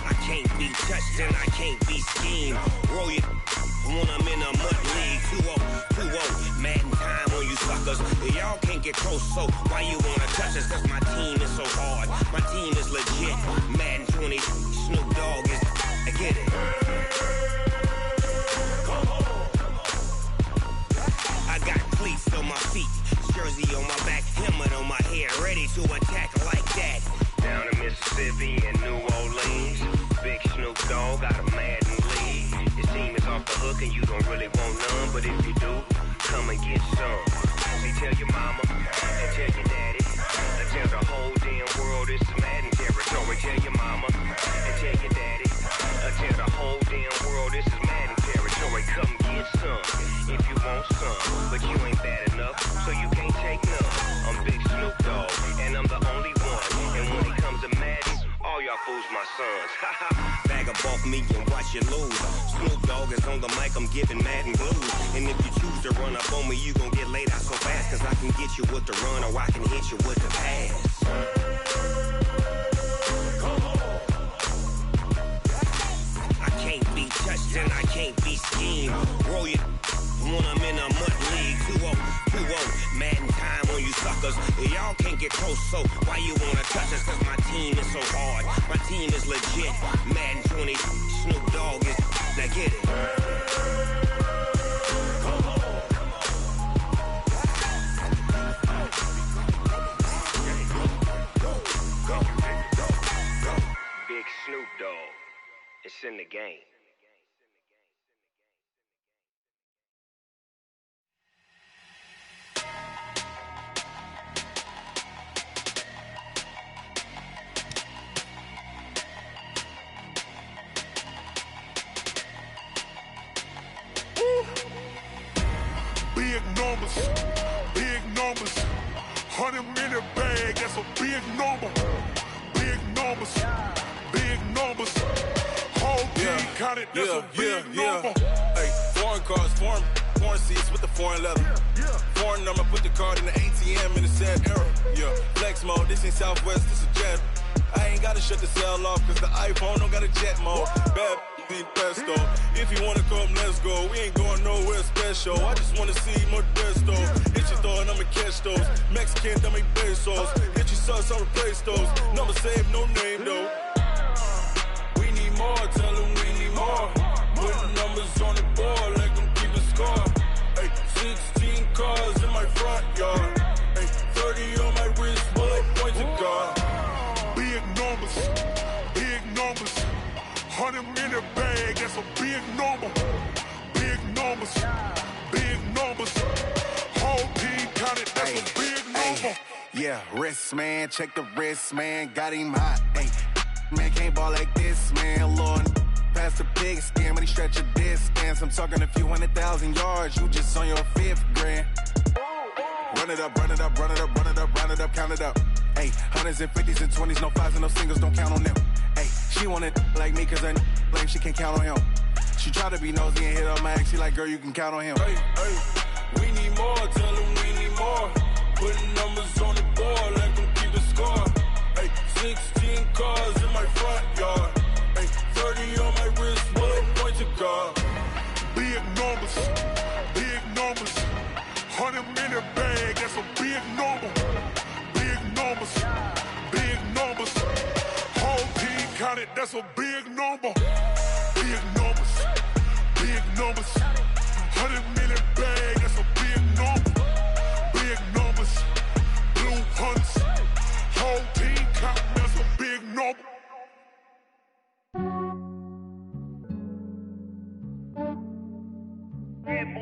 I can't be touched and I can't be schemed. Roll it when I'm in a mud league. 2-0, Madden time on you suckers. Y'all can't get close, so why you wanna touch us? Cause my team is so hard, my team is legit. Madden 20, Snoop Dogg is, I get it. I got cleats on my feet, jersey on my back, helmet on my head, ready to attack like that. Down in Mississippi and New Orleans, Big Snoop Dogg got a Madden league. His team is off the hook and you don't really want none, but if you do, come and get some. See, tell your mama and tell your daddy and tell the whole damn world this is Madden territory. Tell your mama and tell your daddy and tell the whole damn world this is Madden territory. Come get some if you want some, but you ain't bad enough, so you can't take none. I'm Big Snoop Dogg and I'm the only one. And when it comes to Madden, all y'all fools my sons. Bag up off me and watch you lose. Snoop Dogg is on the mic, I'm giving Madden blues. And if you choose to run up on me, you gon' get laid out so fast. Cause I can get you with the run or I can hit you with the pass. I can't be touched and I can't be schemed. Roll you when I'm in a mud league. 2-0, Madden time on you suckers. Y'all can't get close, so why you wanna touch us? Cause my team is so hard, my team is legit. Madden 20, Snoop Dogg is, now get it. Big Snoop Dogg, it's in the game. Big numbers, 100-minute bag, that's a big number. Big numbers, whole team counted, that's a big number. Hey, foreign cars, foreign seats with the foreign leather. Foreign number, put the card in the ATM in the sad era. Yeah, flex mode, this ain't Southwest, this a jet. I ain't gotta shut the cell off, cause the iPhone don't got a jet mode. Bad need pesto. If you wanna come, let's go. We ain't going nowhere special. I just wanna see Modesto. Hit your thought, I'ma catch those. Mexican, that make pesos. Hit your sus, I'll replace those. Number saved, no name though. We need more, tell them we need more. Putting numbers on the board, like them keep a score. Hey, 16 cars in my front yard. Hey, 30 on my wrist, bullet point to God. Big numbers, 100-minute bag, that's a big number. Big numbers, whole team counted, that's a big number. Yeah, wrist man, check the wrist man, got him hot. Ay, man can't ball like this, man. Lord, past the pig skin, but he stretch a distance. I'm talking a few 100,000 yards, you just on your 5th grand. Run it up, count it up. Ay, hundreds and 50s and 20s, no 5s and no singles, don't count on them. Ay, she want it like me, cause her blame, she can't count on him. She try to be nosy and hit up my ex, she like, girl, you can count on him. Hey, we need more, tell them we need more. Putting numbers on the board, like them keep a score. Hey, 16 cars in my front yard. Hey, 30 on my wrist, bullet point to God. Big numbers, 100-minute bag, that's a big number. Big numbers, whole team counted, that's a big number. Big numbers, 100-minute bag, that's a big number. Big numbers, blue hunts, whole team counting, that's a big number.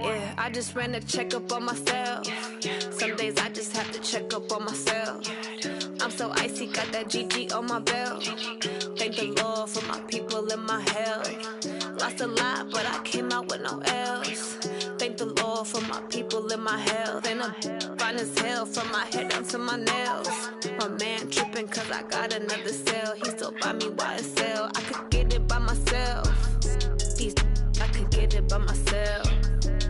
Yeah, I just ran a checkup on myself. Some days I just have to check up on myself. I'm so icy, got that GG on my belt. Thank the Lord for my people in my health. Lost a lot, but I came out with no L's. Thank the Lord for my people in my health. And I'm fine as hell from my head down to my nails. My man tripping cause I got another cell. He still buy me YSL. I could get it by myself. These I could get it by myself.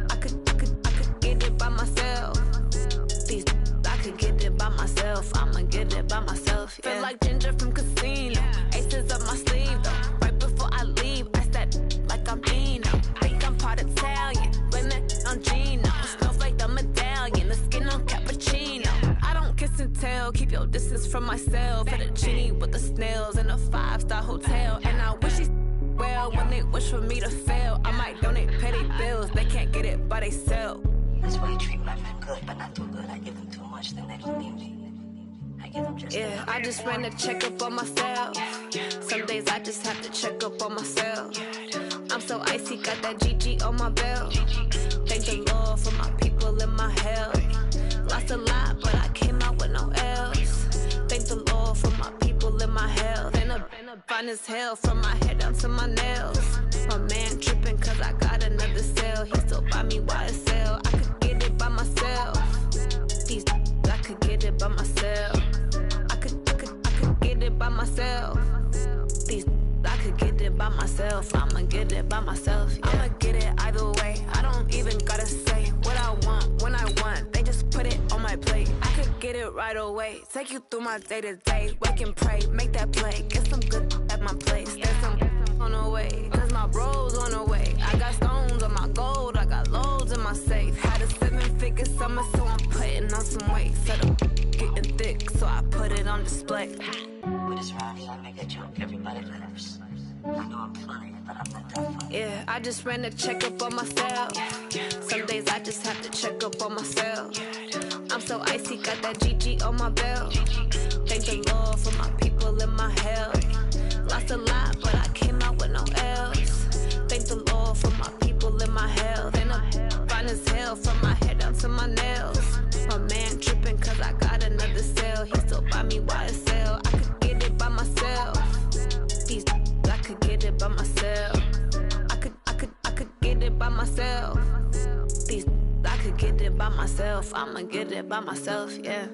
I could get it by myself. These I could get it by myself. I'ma get it by myself. Yeah. Feel like Ginger from Casino. Aces up my sleeve though. Right before I leave, I said like I'm Dino. Think I'm part Italian. Blame that on Gino. Smells like the medallion. The skin on cappuccino. I don't kiss and tell. Keep your distance from myself. For the genie with the snails in a 5-star hotel. And I wish he's well when they wish for me to fail. I might donate petty bills. They can't get it by themselves. That's why you treat my men good, but not too good. I give them too much, then they don't need me. I give them just yeah, I just ran a checkup on myself. Some days I just have to check up on myself. I'm so icy, got that GG on my belt. Thank the Lord for my people in my health. Lost a lot, but I came out with no L's. Thank the Lord for my people in my health. And I'm fine as hell from my head down to my nails. My man tripping cause I got another cell. He still buy me YSL. I could get it by myself. These I could get it by myself. I could get it by myself. These I could get it by by myself. I'ma get it by myself. Yeah. I'ma get it either way. I don't even gotta say what I want when I want. They just put it on my plate. I could get it right away. Take you through my day to day. Wake and pray, make that play. Get some good at my place. There's some on the way, cause my bro's on the way. I got stones on my gold. I got loads in my safe. Had a 7-figure summer, so I'm putting on some weight. Set up getting thick, so I put it on display. With this round, I make a joke, everybody laughs. I know I'm funny, but I'm not that funny. Yeah, I just ran a checkup on myself. Some days I just have to check up on myself. I'm so icy, got that GG on my belt. Thank the Lord for my people in my health. Lost a lot, but I came out with no L's. Thank the Lord for my people in my health. And I'm fine as hell from my head down to my nails. My man tripping cause I got another sale. He still buy me YSL. I could get it by myself. These I could get it by myself. I could get it by myself. These I could get it by myself. I'ma get it by myself, yeah.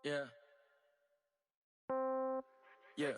Yeah. Yeah.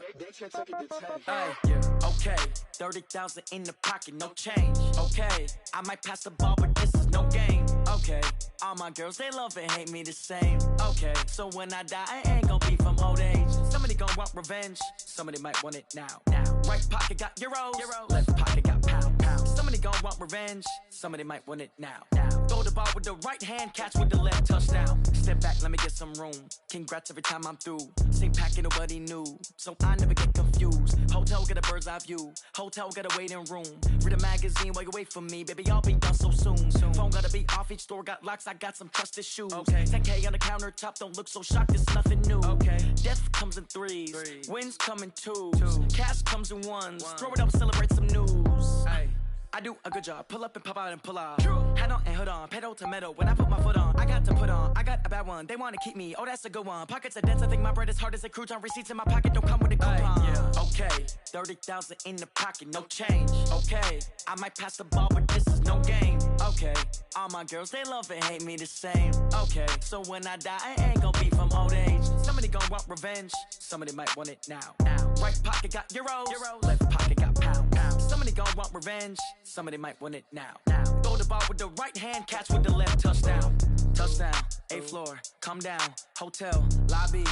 Hey, yeah. Okay. 30,000 in the pocket, no change. Okay. I might pass the ball, but this is no game. Okay. All my girls, they love and hate me the same. Okay. So when I die, I ain't gonna be from old age. Somebody gonna want revenge. Somebody might want it now. Right pocket got euros. Left pocket got pound. Somebody gonna want revenge. Somebody might want it now. Throw the ball with the right hand, catch with the left, touchdown. Step back, let me get some room. Congrats every time I'm through. Same packet, nobody knew, so I never get confused. Hotel get a bird's eye view. Hotel get a waiting room. Read a magazine while you wait for me, baby. I'll be done so soon. Phone gotta be off, each store got locks. I got some trusted shoes. Okay. 10K on the countertop, don't look so shocked. It's nothing new. Okay. Death comes in threes. Wins come in twos. Cash comes in ones. Throw it up, celebrate some news. Hey. I do a good job, pull up and pop out and pull out. Head on and hood on, pedal to metal. When I put my foot on, I got to put on. I got a bad one, they wanna keep me. Oh, that's a good one. Pockets are dense, I think my bread is hard as a crouton. Receipts in my pocket don't come with a coupon. Yeah. Okay, 30,000 in the pocket, no change. Okay, I might pass the ball, but this is no game. Okay, all my girls, they love and hate me the same. Okay, so when I die, I ain't gonna be from old age. Somebody gonna want revenge. Somebody might want it now. Right pocket got euros. Left pocket got pound. Somebody gonna want revenge. Somebody might want it now. Throw the ball with the right hand, catch with the left, touchdown. Touchdown, 8th floor, come down, hotel, lobby.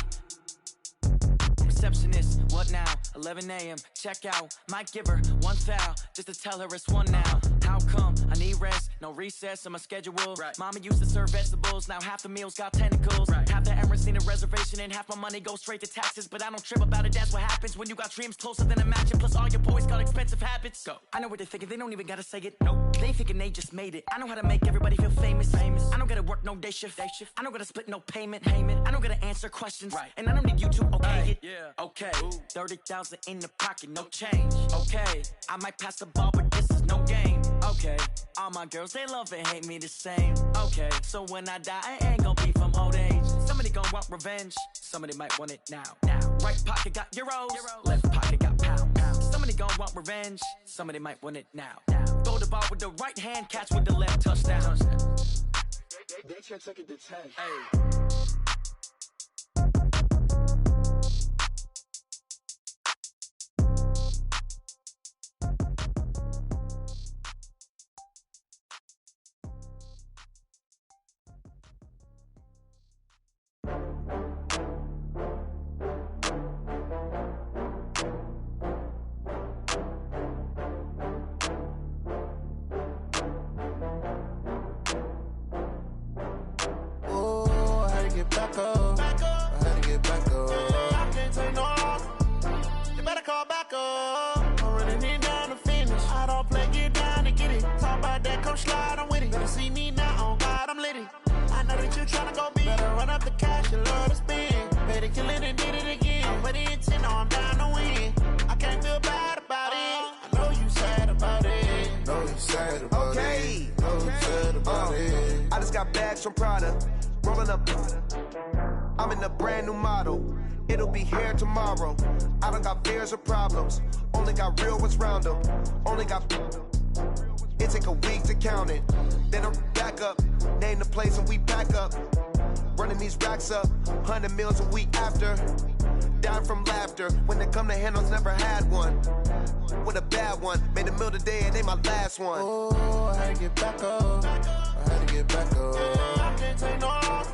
Receptionist, what now? 11 a.m., check out. Might give her one foul, just to tell her it's one now. How come? I need rest, no recess in my schedule. Mama used to serve vegetables, now half the meals got tentacles. Half the Emirates need a reservation and half my money goes straight to taxes. But I don't trip about it, that's what happens when you got dreams closer than a match. And plus all your boys got expensive habits. Go. I know what they're thinking, they don't even gotta say it. Nope. They thinking they just made it. I know how to make everybody feel famous. I don't gotta work no day shift. I don't gotta split no payment. I don't gotta answer questions. And I don't need you to okay it. Okay, 30,000 in the pocket, no change. Okay, I might pass the ball, but this is no game. Okay, all my girls, they love and hate me the same. Okay, so when I die, I ain't gonna be from old age. Somebody gonna want revenge. Somebody might want it now. Right pocket got euros. Left pocket got pound. Somebody gonna want revenge. Somebody might want it now. Throw the ball with the right hand, catch with the left, touchdown. They can't take it to 10. Hey. Back up. I had to get back up. I can't take no loss. You better call back up. I'm running it down to finish. I don't play, get down to get it. Talk about that, come slide, I'm with it. Better see me now, on God, I'm litty. I know that you tryna go big. Better run up the cash, you love to spend. Better kill it and did it again. I'm with the intent, I'm down to win. I can't feel bad about it. I know you sad about it. Know you sad about it. Know you sad about Vans from Prada. Rolling up. I'm in a brand new model. It'll be here tomorrow. I don't got fears or problems. Only got real ones round them. Only got. It take a week to count it. Then I'm back up. Name the place and we pack up. Running these racks up. 100 meals a week after. Dying from laughter. When it come to handles, never had one. With a bad one. Made a meal today and they my last one. Oh, I had to get back up. I had to get back up. I can't take no loss.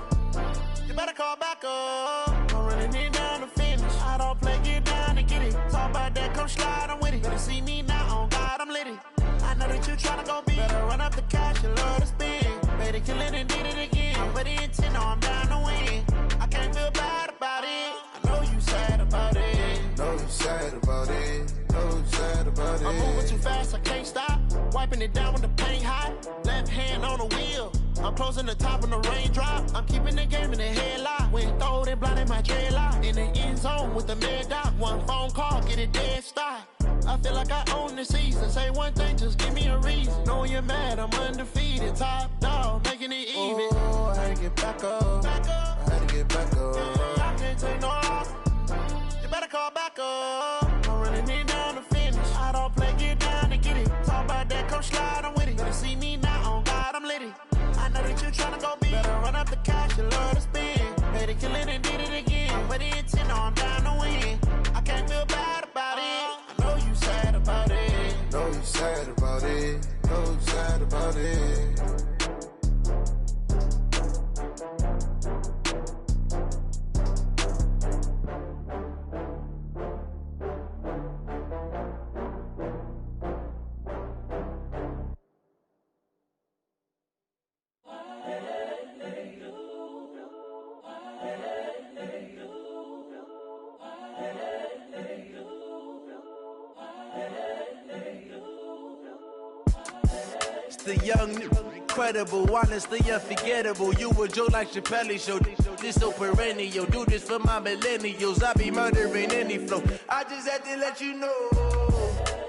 You better call back up. I'm running it down to finish. I don't play, get down and get it. Talk about that, come slide, I'm with it. Better see me now, on God, I'm litty. I know that you tryna go big. Better run up the cash, you love to spend. Better kill it and did it again. I'm ready intent, no, I'm down to win. I can't feel bad about it. I know you sad about it. Know you sad about it. Know you sad about it. I'm moving too fast, I can't stop. Wiping it down with the paint hot. Left hand on the wheel. I'm closing the top on the raindrop. I'm keeping the game in the headlock. When throwed and blinded my dreadlock. In the end zone with the mad dot. One phone call, get it dead stop. I feel like I own the season. Say one thing, just give me a reason. Knowing you're mad, I'm undefeated. Top dog, making it even. Oh, I had to get back up. I had to get back up. I can't take no loss. You better call back up. I'm running it down to finish. I don't play, get down and get it. Talk about that, come slide, I'm with it. Better see me now, on God, I'm litty. I know that you tryna go big. Better run up the cash, you love to spend. Better kill it and did it again. I'm ready intent, no, I'm down to win. I can't feel bad about it. I know you sad about it. Know you sad about it. Know you sad about it. The young, incredible, honestly unforgettable. You a joke like Chappelle show. This so perennial. Do this for my millennials. I be murdering any flow. I just had to let you know.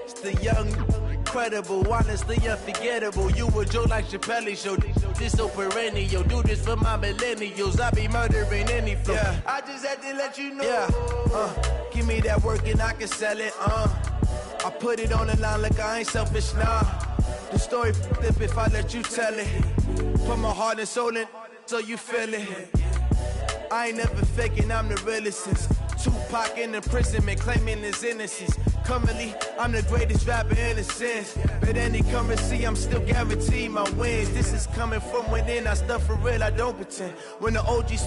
It's the young, incredible, honestly unforgettable. You a joke like Chappelle show. This so perennial. Do this for my millennials. I be murdering any flow. Yeah. I just had to let you know. Yeah. Give me that work and I can sell it. I put it on the line like I ain't selfish, nah. The story flip if I let you tell it. Put my heart and soul in so you feel it. I ain't never faking, I'm the realest since Tupac in imprisonment, claiming his innocence. Currently, I'm the greatest rapper in a sense. But any currency, I'm still guaranteed my wins. This is coming from within, I stuff for real, I don't pretend. When the OGs